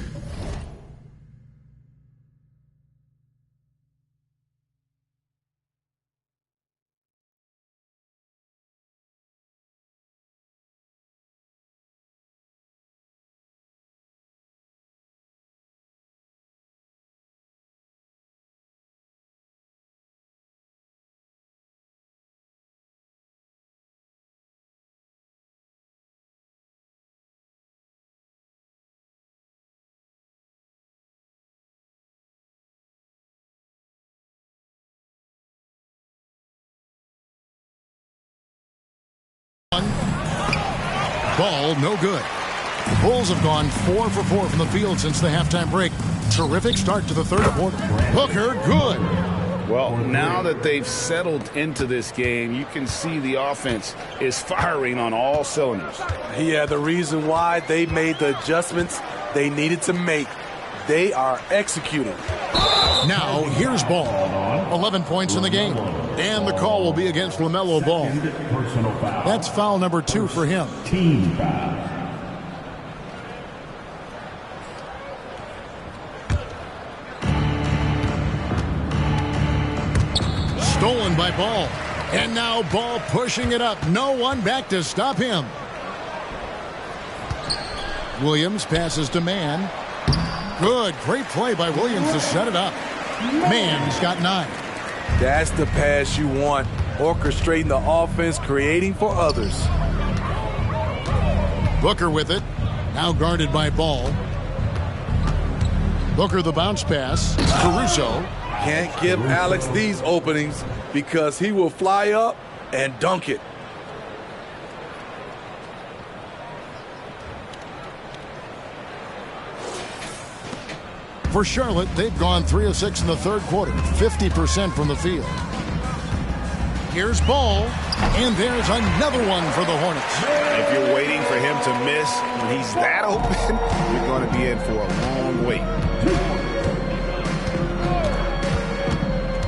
Ball no good. Bulls have gone 4 for 4 from the field since the halftime break. Terrific start to the third quarter. Booker, good. Well, now that they've settled into this game, you can see the offense is firing on all cylinders. Yeah, the reason why they made the adjustments they needed to make. They are executing. Now, here's Ball. 11 points in the game. And the call will be against LaMelo Ball. That's foul number 2 for him. Team foul. Stolen by Ball. And now Ball pushing it up. No one back to stop him. Williams passes to Mann. Good. Great play by Williams to set it up. Mann's got 9. That's the pass you want. Orchestrating the offense, creating for others. Booker with it. Now guarded by Ball. Booker the bounce pass. Caruso. Can't give Alex these openings because he will fly up and dunk it. For Charlotte, they've gone 3 of 6 in the third quarter, 50% from the field. Here's Ball, and there's another one for the Hornets. If you're waiting for him to miss when he's that open, you're going to be in for a long wait.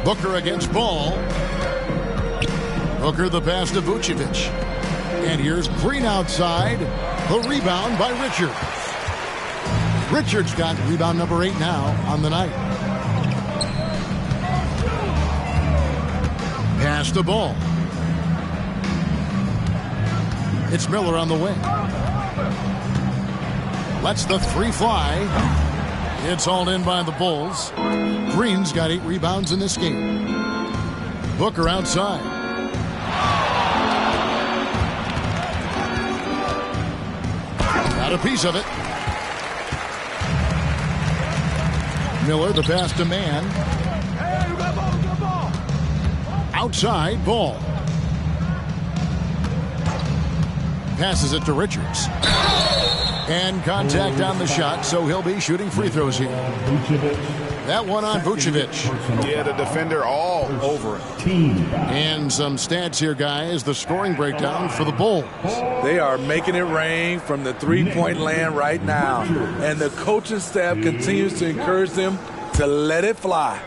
Booker against Ball. Booker the pass to Vucevic. And here's Green outside. The rebound by Richard. Richard's got rebound number 8 now on the night. Pass the Ball. It's Miller on the wing. Lets the 3 fly. It's hauled in by the Bulls. Green's got 8 rebounds in this game. Booker outside. Got a piece of it. Miller the pass to Mann. Outside Ball. Passes it to Richards. And contact on the shot, so he'll be shooting free throws here. That one on Vucevic. Yeah, the defender all over it. And some stats here, guys. The scoring breakdown for the Bulls. They are making it rain from the three-point land right now. And the coaching staff continues to encourage them to let it fly.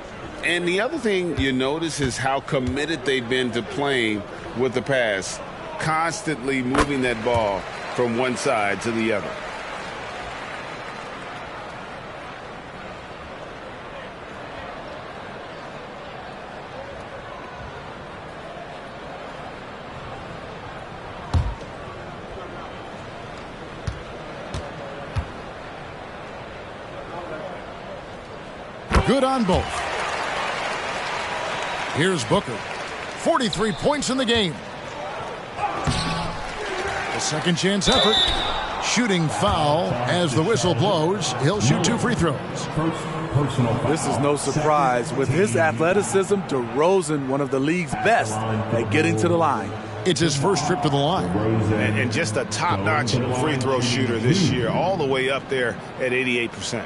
And the other thing you notice is how committed they've been to playing with the pass, constantly moving that ball from one side to the other. Good on both. Here's Booker. 43 points in the game. A second chance effort. Shooting foul as the whistle blows. He'll shoot 2 free throws. This is no surprise. With his athleticism, DeRozan, one of the league's best at getting to the line. It's his first trip to the line. And just a top-notch free throw shooter this year, all the way up there at 88%.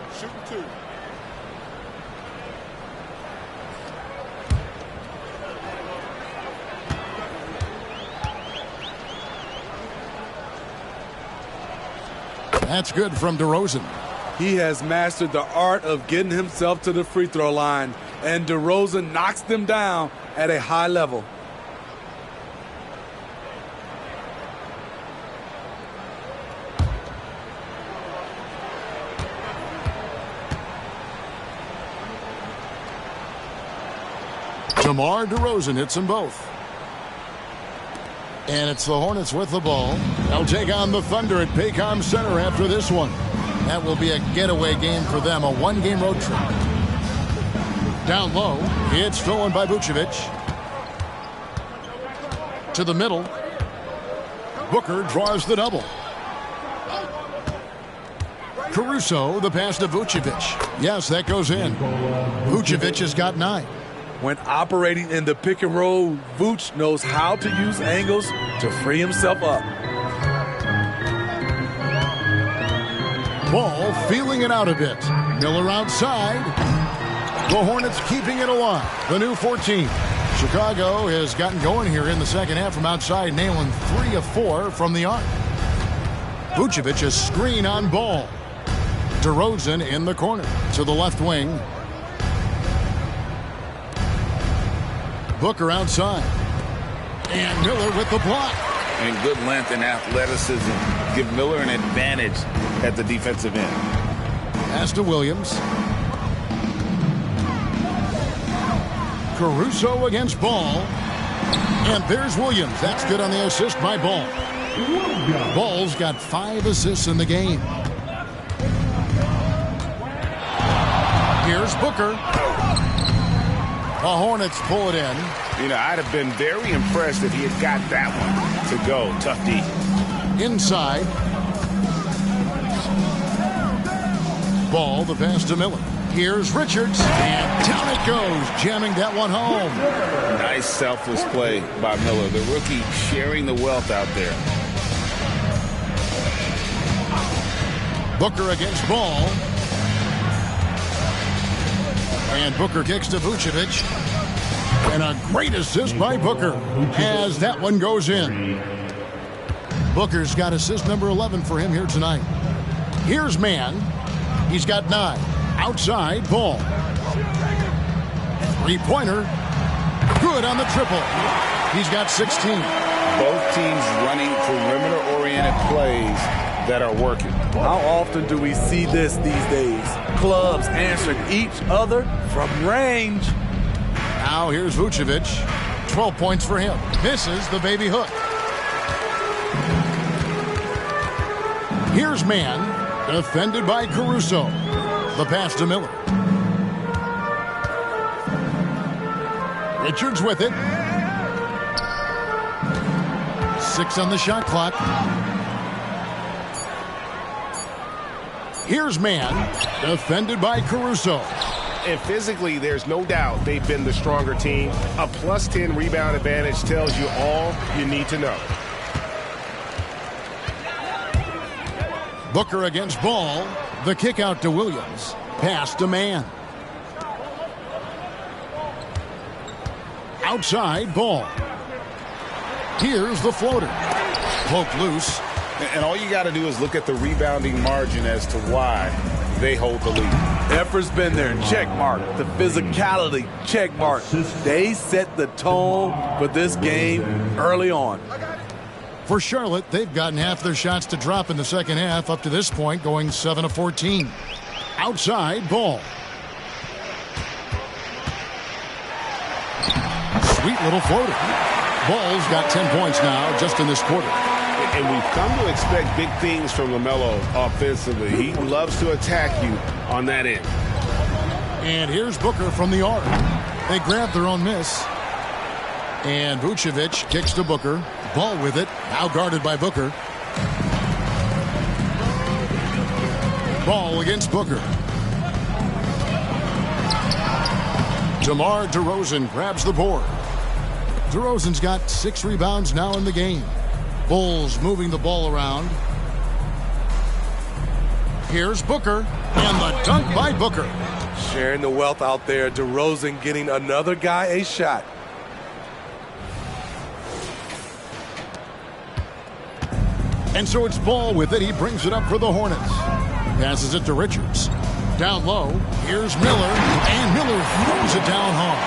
That's good from DeRozan. He has mastered the art of getting himself to the free throw line, and DeRozan knocks them down at a high level. DeMar DeRozan hits them both. And it's the Hornets with the ball. They'll take on the Thunder at Paycom Center after this one. That will be a getaway game for them, a one-game road trip. Down low, it's stolen by Vucevic. To the middle. Booker draws the double. Caruso, the pass to Vucevic. Yes, that goes in. Vucevic has got 9. When operating in the pick and roll, Vooch knows how to use angles to free himself up. Ball feeling it out a bit. Miller outside. The Hornets keeping it alive. The new 14. Chicago has gotten going here in the second half from outside, nailing 3 of 4 from the arc. Vucevic a screen on Ball. DeRozan in the corner to the left wing. Booker outside. And Miller with the block. And good length and athleticism give Miller an advantage at the defensive end. Pass to Williams. Caruso against Ball. And there's Williams. That's good on the assist by Ball. Ball's got 5 assists in the game. Here's Booker. The Hornets pull it in. You know, I'd have been very impressed if he had got that one to go. Tough D. Inside. Ball, the pass to Miller. Here's Richards. And down it goes, jamming that one home. Nice selfless play by Miller. The rookie sharing the wealth out there. Booker against Ball. And Booker kicks to Vucevic. And a great assist by Booker as that one goes in. Booker's got assist number 11 for him here tonight. Here's Mann. He's got 9. Outside, Ball. Three-pointer. Good on the triple. He's got 16. Both teams running perimeter-oriented plays that are working. How often do we see this these days? Clubs answering each other from range. Now here's Vucevic. 12 points for him. Misses the baby hook. Here's Mann. Defended by Caruso. The pass to Miller. Richards with it. 6 on the shot clock. Here's Mann. Defended by Caruso. And physically, there's no doubt they've been the stronger team. A plus 10 rebound advantage tells you all you need to know. Booker against Ball. The kick out to Williams. Pass to Mann. Outside, Ball. Here's the floater. Poked loose. And all you got to do is look at the rebounding margin as to why they hold the lead. Effort's been there. Check mark. The physicality. Check mark. They set the tone for this game early on. For Charlotte, they've gotten half their shots to drop in the second half up to this point, going 7 of 14. Outside, Ball. Sweet little floater. Ball's got 10 points now just in this quarter. And we've come to expect big things from LaMelo offensively. He loves to attack you on that end. And here's Booker from the arc. They grab their own miss. And Vucevic kicks to Booker. Ball with it. Now guarded by Booker. Ball against Booker. DeMar DeRozan grabs the board. DeRozan's got 6 rebounds now in the game. Bulls moving the ball around. Here's Booker. And the dunk by Booker. Sharing the wealth out there. DeRozan getting another guy a shot. And so it's Ball with it. He brings it up for the Hornets. Passes it to Richards. Down low. Here's Miller. And Miller throws it down hard.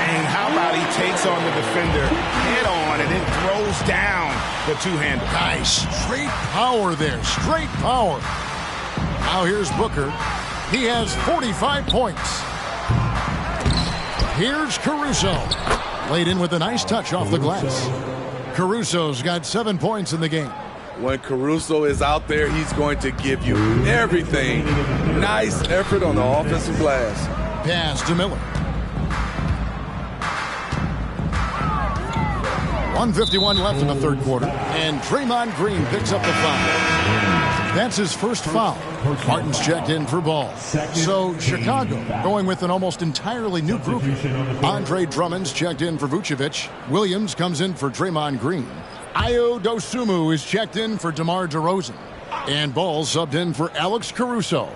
And how about he takes on the defender head on and then throws down the two-hander. Nice. Straight power there. Straight power. Now here's Booker. He has 45 points. Here's Caruso. Laid in with a nice touch off the glass. Caruso's got 7 points in the game. When Caruso is out there, he's going to give you everything. Nice effort on the offensive glass. Pass to Miller. 1:51 left in the third quarter, and Draymond Green picks up the foul. That's his first foul. Martin's checked in for Ball. So Chicago going with an almost entirely new group. Andre Drummond's checked in for Vucevic. Williams comes in for Draymond Green. Ayo Dosunmu is checked in for DeMar DeRozan. And Ball subbed in for Alex Caruso.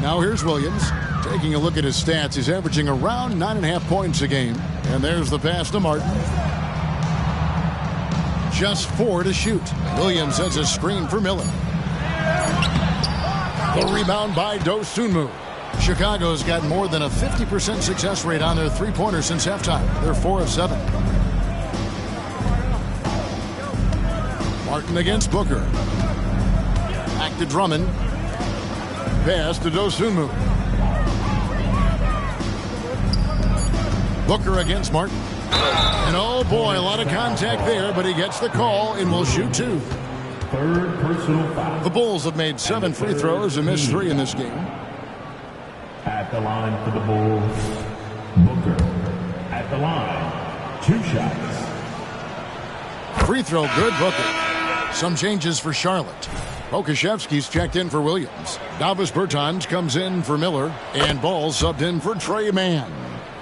Now here's Williams. Taking a look at his stats, he's averaging around 9.5 points a game. And there's the pass to Martin. Just 4 to shoot. Williams has a screen for Miller. The rebound by Dosunmu. Chicago's got more than a 50% success rate on their three-pointers since halftime. They're 4 of 7. Martin against Booker. Back to Drummond. Pass to Dosunmu. Booker against Martin. And oh boy, a lot of contact there, but he gets the call and will shoot 2. Third personal foul. The Bulls have made 7 free throws and missed 3 in this game. At the line for the Bulls, Booker. At the line, 2 shots. Free throw good, Booker. Some changes for Charlotte. Pokusevski's checked in for Williams. Davis Bertans comes in for Miller. And Ball subbed in for Trey Mann.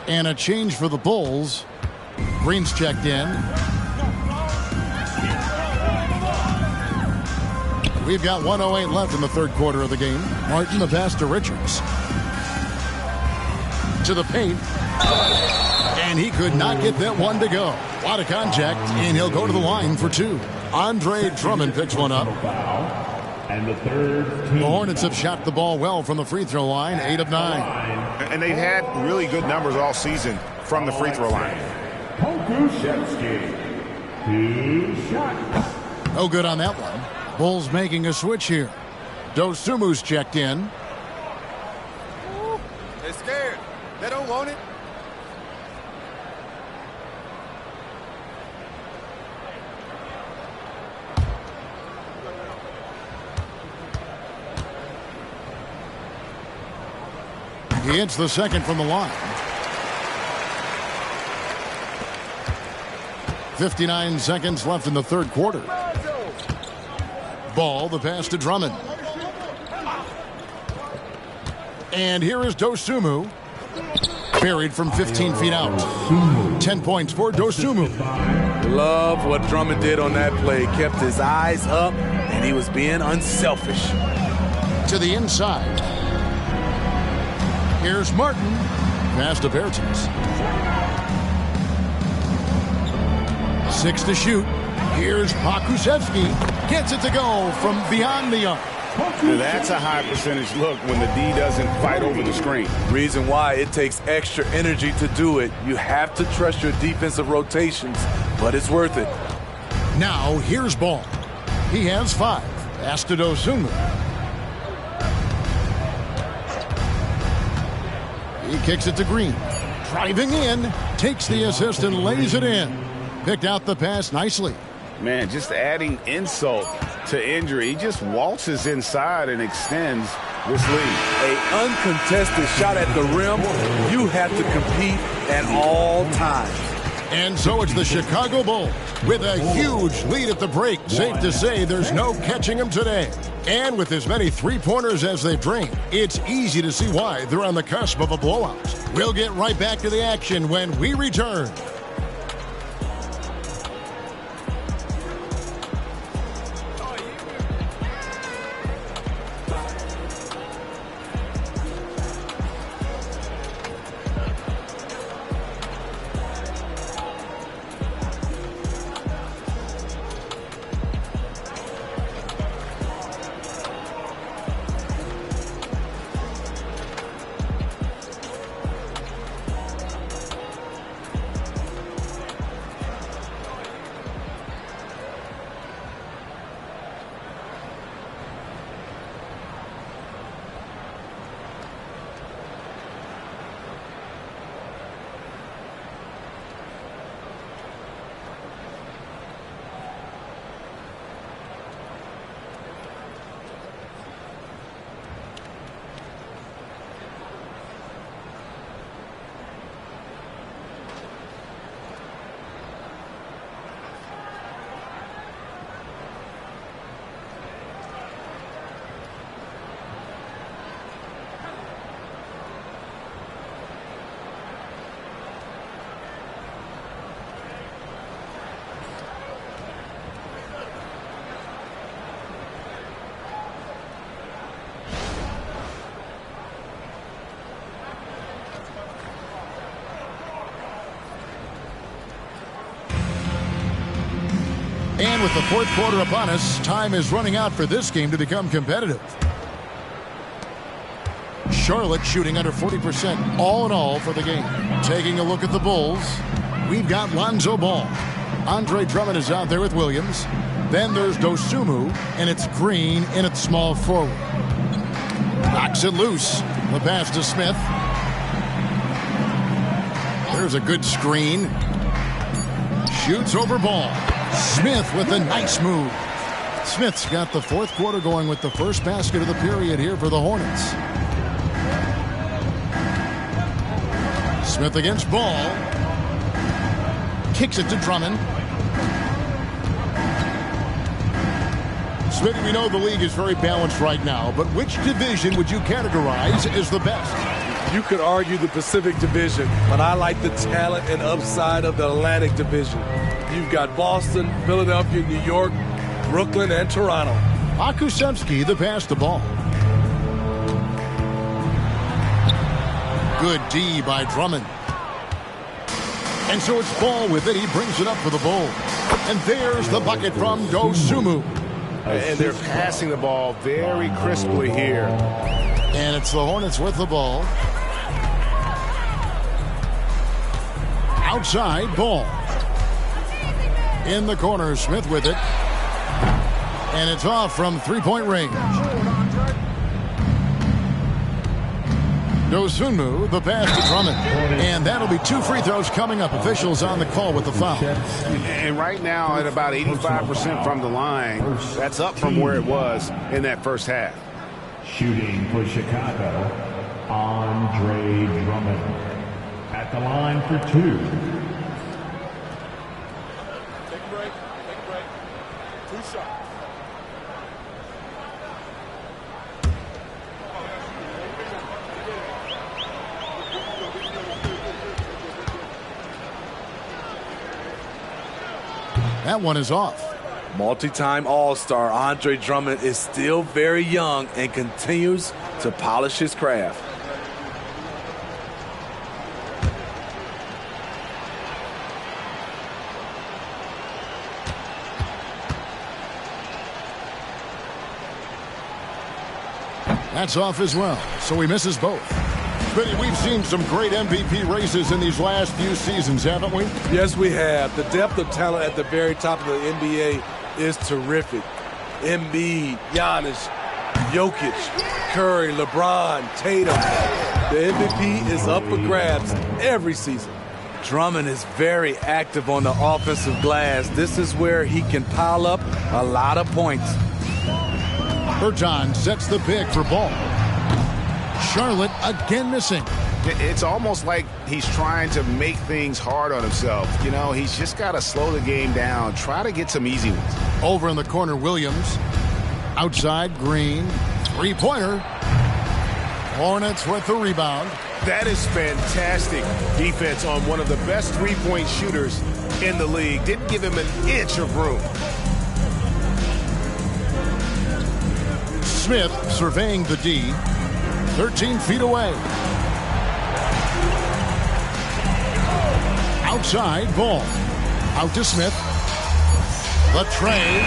And a change for the Bulls. Green's checked in. We've got 1:08 left in the third quarter of the game. Martin, the pass to Richards. To the paint. And he could not get that one to go. A lot of contact, and he'll go to the line for 2. Andre Drummond picks one up. And the third team. The Hornets have shot the ball well from the free throw line, 8 of 9. And they've had really good numbers all season from the free throw line. Pokusevski, 2 shots. No good on that one. Bulls making a switch here. Dosumu's checked in. They're scared. They don't want it. He hits the second from the line. 59 seconds left in the third quarter. Ball, the pass to Drummond. And here is Dosunmu. Buried from 15 feet out. 10 points for Dosunmu. Love what Drummond did on that play. Kept his eyes up, and he was being unselfish. To the inside. Here's Martin. Pass to Bertans. 6 to shoot. Here's Pokusevski. Gets it to go from beyond the arc. Now that's a high percentage look when the D doesn't fight over the screen. Reason why it takes extra energy to do it. You have to trust your defensive rotations, but it's worth it. Now here's Ball. He has 5. Pass to Dosunmu. He kicks it to Green. Driving in. Takes the assist and lays it in. Picked out the pass nicely. Man, just adding insult to injury. He just waltzes inside and extends this lead. An uncontested shot at the rim. You have to compete at all times. And so it's the Chicago Bulls with a huge lead at the break. Safe to say there's no catching them today. And with as many three-pointers as they've drained, it's easy to see why they're on the cusp of a blowout. We'll get right back to the action when we return. with the fourth quarter upon us, time is running out for this game to become competitive. Charlotte shooting under 40% all in all for the game. Taking a look at the Bulls, we've got Lonzo Ball. Andre Drummond is out there with Williams. Then there's Dosunmu, and it's Green in at small forward. Knocks it loose. The pass to Smith. There's a good screen. Shoots over Ball. Smith with a nice move. Smith's got the fourth quarter going with the first basket of the period here for the Hornets. Smith against Ball. Kicks it to Drummond. Smitty, we know the league is very balanced right now, but which division would you categorize as the best? You could argue the Pacific Division, but I like the talent and upside of the Atlantic Division. You've got Boston, Philadelphia, New York, Brooklyn, and Toronto. Akusevsky, the pass to Ball. Good D by Drummond. And so it's Ball with it. He brings it up for the Bulls. And there's the bucket from Dosunmu. And they're passing the ball very crisply here. And it's the Hornets with the ball. Outside, Ball. In the corner, Smith with it. And it's off from three-point range. Dosunmu, the pass to Drummond. And that'll be 2 free throws coming up. Officials on the call with the foul. And right now at about 85% from the line, that's up from where it was in that first half. Shooting for Chicago, Andre Drummond. At the line for 2. Take a break. 2 shots. That one is off. Multi-time All-Star Andre Drummond is still very young and continues to polish his craft. That's off as well, so he misses both. But we've seen some great MVP races in these last few seasons, haven't we? Yes, we have. The depth of talent at the very top of the NBA is terrific. Embiid, Giannis, Jokic, Curry, LeBron, Tatum. The MVP is up for grabs every season. Drummond is very active on the offensive glass. This is where he can pile up a lot of points. Berton sets the pick for Ball. Charlotte again missing. It's almost like he's trying to make things hard on himself. You know, he's just got to slow the game down. Try to get some easy ones. Over in the corner, Williams. Outside, Green. Three-pointer. Hornets with the rebound. That is fantastic defense on one of the best three-point shooters in the league. Didn't give him an inch of room. Smith surveying the D. 13 feet away. Outside, Ball. Out to Smith. The tray.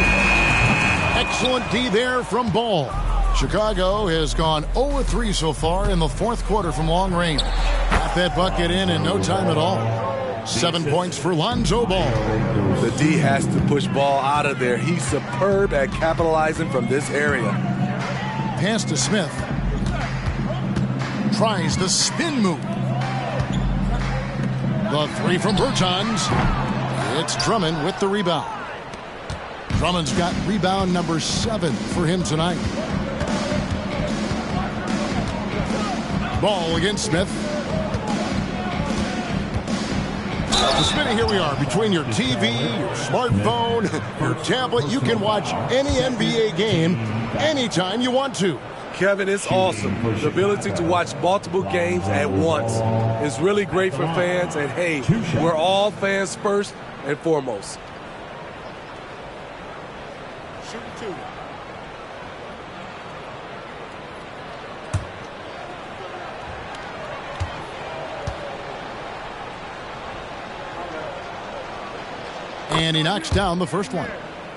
Excellent D there from Ball. Chicago has gone 0-3 so far in the fourth quarter from long range. Got that bucket in no time at all. 7 points for Lonzo Ball. The D has to push Ball out of there. He's superb at capitalizing from this area. Pass to Smith. Tries the spin move. The three from Bertans. It's Drummond with the rebound. Drummond's got rebound number 7 for him tonight. Ball against Smith. Smitty, here we are. Between your TV, your smartphone, your tablet, you can watch any NBA game anytime you want to. Kevin, it's awesome. The ability to watch multiple games at once is really great for fans. And, hey, we're all fans first and foremost. Shoot 2. And he knocks down the first one.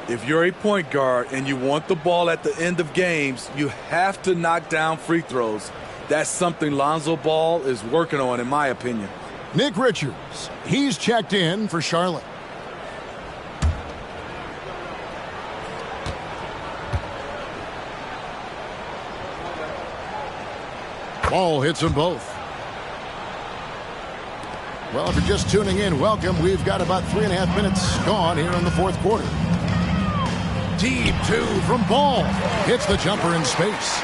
If you're a point guard and you want the ball at the end of games, you have to knock down free throws. That's something Lonzo Ball is working on, in my opinion. Nick Richards, he's checked in for Charlotte. Ball hits them both. Well, if you're just tuning in, welcome. We've got about 3.5 minutes gone here in the fourth quarter. Deep two from Ball. Hits the jumper in space.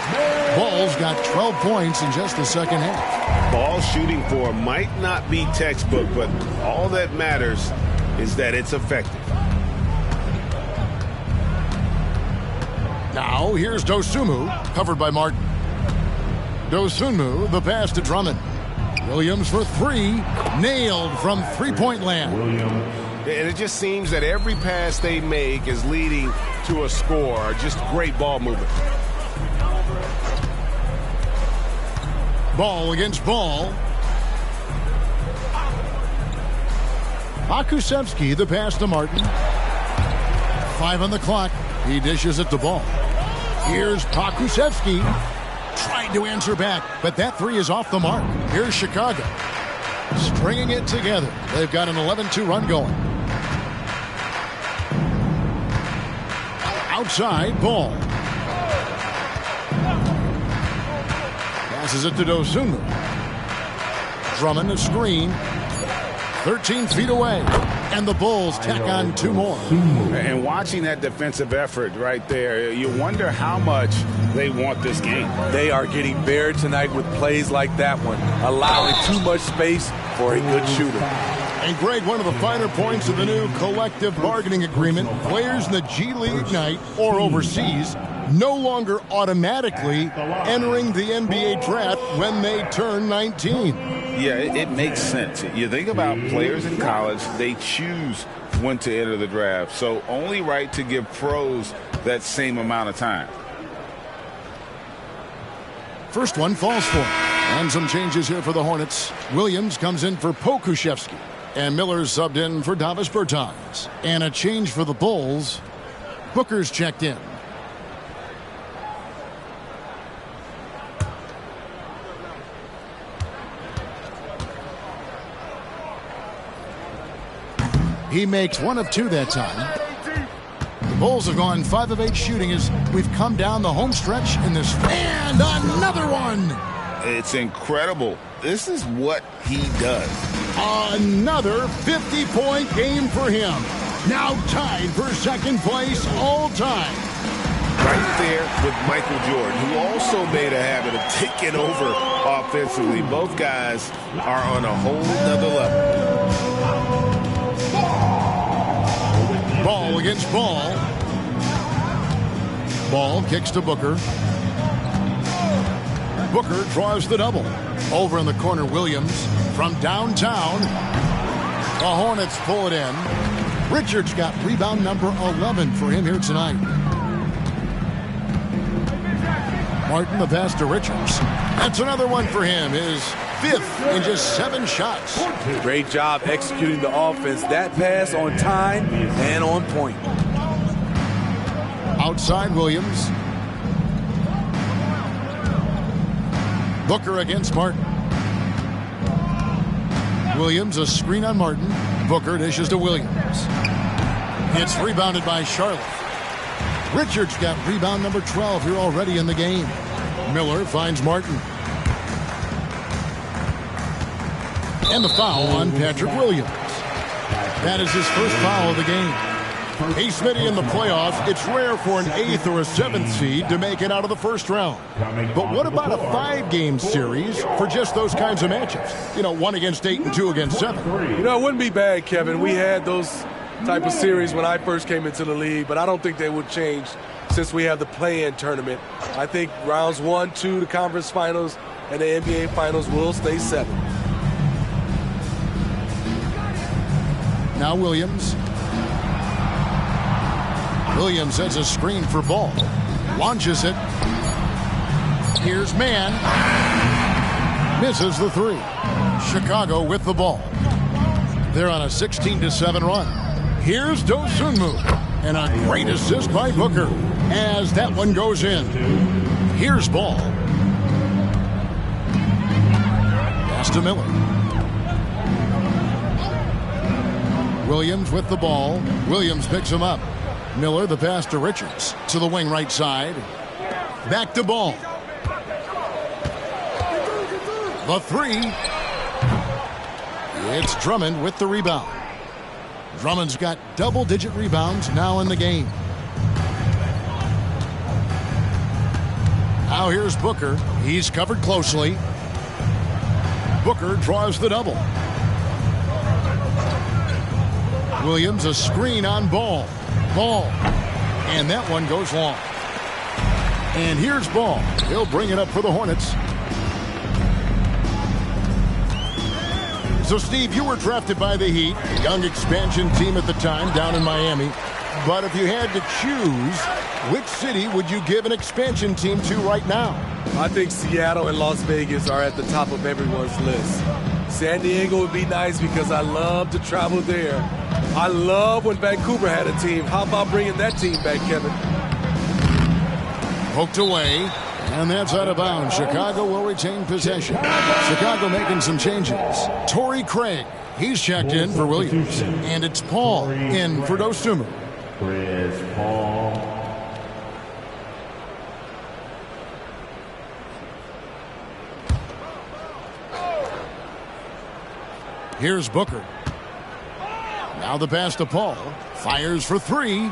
Ball's got 12 points in just the second half. Ball shooting for might not be textbook, but all that matters is that it's effective. Now, here's Dosunmu, covered by Martin. Dosunmu, the pass to Drummond. Williams for three, nailed from three-point land. And it just seems that every pass they make is leading to a score. Just great ball movement. Ball against Ball. Akusevsky, the pass to Martin. 5 on the clock. He dishes it to Ball. Here's Pakusevsky. Tried to answer back, but that three is off the mark. Here's Chicago. Stringing it together. They've got an 11-2 run going. Outside, Ball. Passes it to Dosunmu. Drummond a screen. 13 feet away. And the Bulls tack on 2 more. And watching that defensive effort right there, you wonder how much they want this game. They are getting buried tonight with plays like that one, allowing too much space for a good shooter. And Greg, one of the finer points of the new collective bargaining agreement, players in the G League Ignite or overseas no longer automatically entering the NBA draft when they turn 19. Yeah, it makes sense. You think about players in college, they choose when to enter the draft. So only right to give pros that same amount of time. First one falls for him. And some changes here for the Hornets. Williams comes in for Pokusevsky. And Miller's subbed in for Davis Bertans. And a change for the Bulls. Booker's checked in. He makes 1 of 2 that time. The Bulls have gone 5 of 8 shooting as we've come down the home stretch in this. And another one! It's incredible. This is what he does. Another 50-point game for him. Now tied for second place all time. Right there with Michael Jordan, who also made a habit of taking over offensively. Both guys are on a whole nother level. Ball against Ball. Ball kicks to Booker. Booker draws the double. Over in the corner, Williams from downtown. The Hornets pull it in. Richards got rebound number 11 for him here tonight. Martin, the pass to Richards. That's another one for him. His 5th in just 7 shots. Great job executing the offense. That pass on time and on point. Outside Williams. Booker against Martin. Williams, a screen on Martin. Booker dishes to Williams. It's rebounded by Charlotte. Richards got rebound number 12 here already in the game. Miller finds Martin. And the foul on Patrick Williams. That is his first foul of the game. Hey, Smitty, in the playoffs, it's rare for an 8th or a 7th seed to make it out of the first round. But what about a 5-game series for just those kinds of matchups? You know, 1 against 8 and 2 against 7. You know, it wouldn't be bad, Kevin. We had those type of series when I first came into the league, but I don't think they would change since we have the play-in tournament. I think rounds 1, 2, the conference finals, and the NBA finals will stay 7. Now Williams. Williams sets a screen for Ball. Launches it. Here's Mann. Misses the 3. Chicago with the ball. They're on a 16-7 run. Here's Dosunmu. And a great assist by Booker as that one goes in. Here's ball. Pass to Miller. Williams with the ball. Williams picks him up. Miller, the pass to Richards. To the wing right side. Back to Ball. The three. It's Drummond with the rebound. Drummond's got double-digit rebounds now in the game. Now here's Booker. He's covered closely. Booker draws the double. Williams, a screen on Ball. Ball. And that one goes long. And here's Ball. He'll bring it up for the Hornets. So, Steve, you were drafted by the Heat, a young expansion team at the time down in Miami. But if you had to choose, which city would you give an expansion team to right now? I think Seattle and Las Vegas are at the top of everyone's list. San Diego would be nice because I love to travel there. I love when Vancouver had a team. How about bringing that team back, Kevin? Poked away, and that's out of bounds. Chicago will retain possession. Chicago making some changes. Torrey Craig, he's checked in for Williams. And it's Paul in for Dosunmu. Chris Paul. Here's Booker. Now the pass to Paul. Fires for three.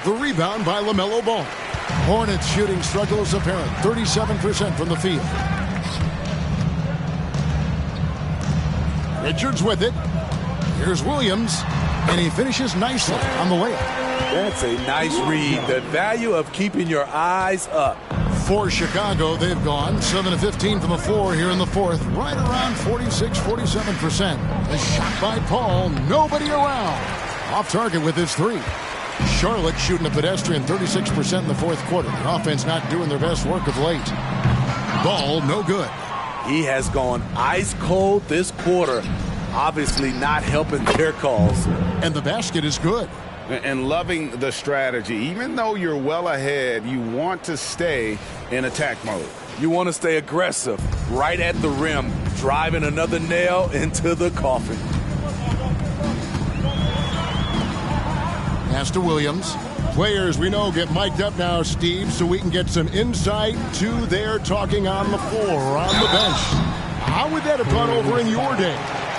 The rebound by LaMelo Ball. Hornets shooting struggles apparent. 37% from the field. Richards with it. Here's Williams. And he finishes nicely on the layup. That's a nice read. The value of keeping your eyes up. For Chicago, they've gone 7 of 15 from the floor here in the fourth. Right around 46-47%. A shot by Paul. Nobody around. Off target with his three. Charlotte shooting a pedestrian 36% in the fourth quarter. The offense not doing their best work of late. Ball no good. He has gone ice cold this quarter. Obviously not helping their cause. And the basket is good. And loving the strategy. Even though you're well ahead, you want to stay in attack mode. You want to stay aggressive, right at the rim, driving another nail into the coffin. Pass to Williams. Players we know get mic'd up now, Steve, so we can get some insight to their talking on the floor or on the bench. How would that have gone over in your day?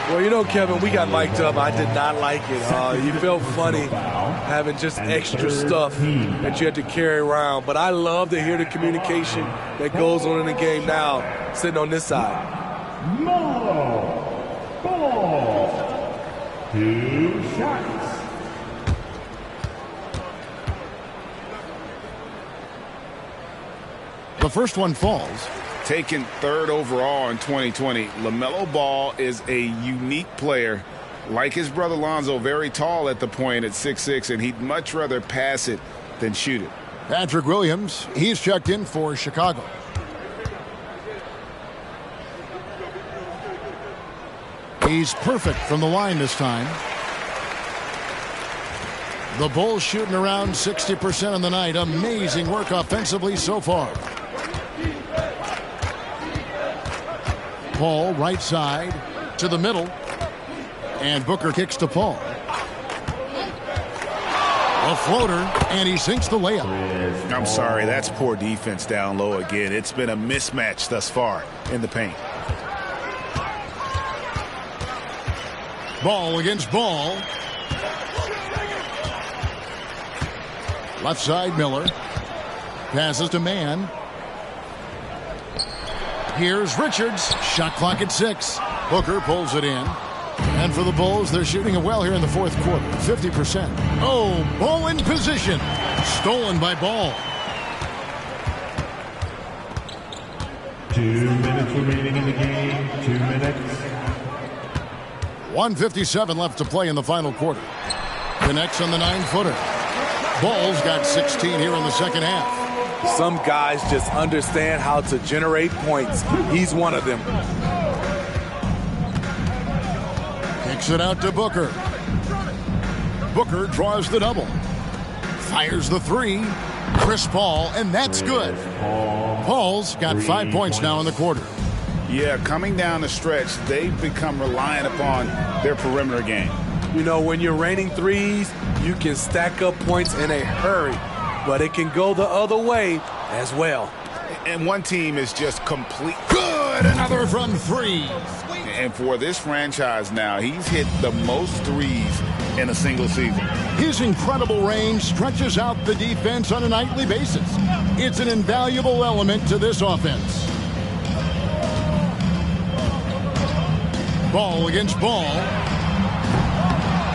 Well, you know, Kevin, we got mic'd up. I did not like it. You felt funny having just extra stuff that you had to carry around. But I love to hear the communication that goes on in the game now, sitting on this side. Mo Ball. 2 shots. The first one falls. Taken third overall in 2020, LaMelo Ball is a unique player. Like his brother Lonzo, very tall at the point at 6'6", and he'd much rather pass it than shoot it. Patrick Williams, he's checked in for Chicago. He's perfect from the line this time. The Bulls shooting around 60% on the night. Amazing work offensively so far. Paul right side to the middle. And Booker kicks to Paul. A floater, and he sinks the layup. I'm sorry, that's poor defense down low again. It's been a mismatch thus far in the paint. Ball against Ball. Left side, Miller. Passes to Mann. Here's Richards. Shot clock at 6. Booker pulls it in. And for the Bulls, they're shooting it well here in the fourth quarter. 50%. Oh, Ball in position. Stolen by Ball. 2 minutes remaining in the game. 2 minutes. 1:57 left to play in the final quarter. Connects on the 9-footer. Ball's got 16 here in the second half. Some guys just understand how to generate points. He's one of them. Kicks it out to Booker. Booker draws the double. Fires the three. Chris Paul, and that's good. Paul's got 5 points now in the quarter. Yeah, coming down the stretch, they've become reliant upon their perimeter game. You know, when you're raining threes, you can stack up points in a hurry, but it can go the other way as well. And one team is just complete. Good, another from three. And for this franchise now, he's hit the most threes in a single season. His incredible range stretches out the defense on a nightly basis. It's an invaluable element to this offense. Ball against ball.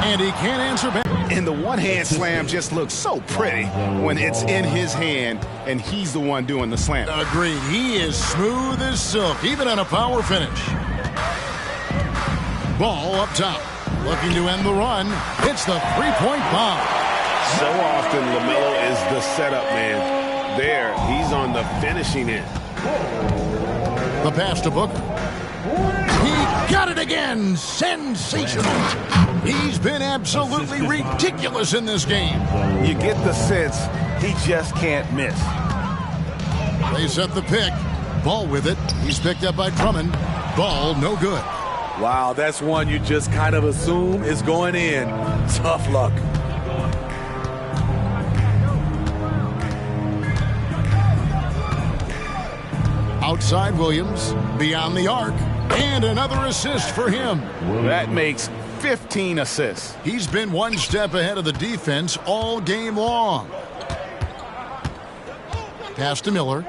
And he can't answer back. And the one-hand slam just looks so pretty when it's in his hand and he's the one doing the slam. Agreed. He is smooth as silk, even on a power finish. Ball up top. Looking to end the run. Hits the three-point bomb. So often, LaMelo is the setup man. There, he's on the finishing end. The pass to Booker. He got it again. Sensational. He's been absolutely ridiculous in this game. You get the sense he just can't miss. They set the pick. Ball with it. He's picked up by Drummond. Ball no good. Wow, that's one you just kind of assume is going in. Tough luck. Outside Williams, beyond the arc, and another assist for him. That makes 15 assists. He's been one step ahead of the defense all game long. Pass to Miller.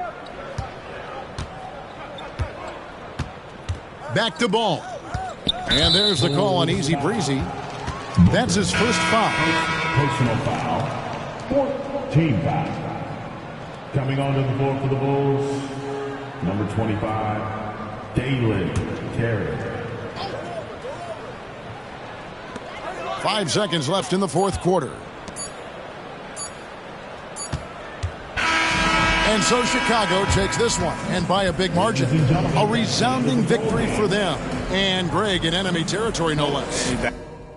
Back to Ball. And there's the call on Easy Breezy. That's his first foul. Personal foul. Team foul. Coming onto the floor for the Bulls, number 25, Dalen Terry. 5 seconds left in the fourth quarter. And so Chicago takes this one, and by a big margin. A resounding victory for them. And Greg in enemy territory, no less.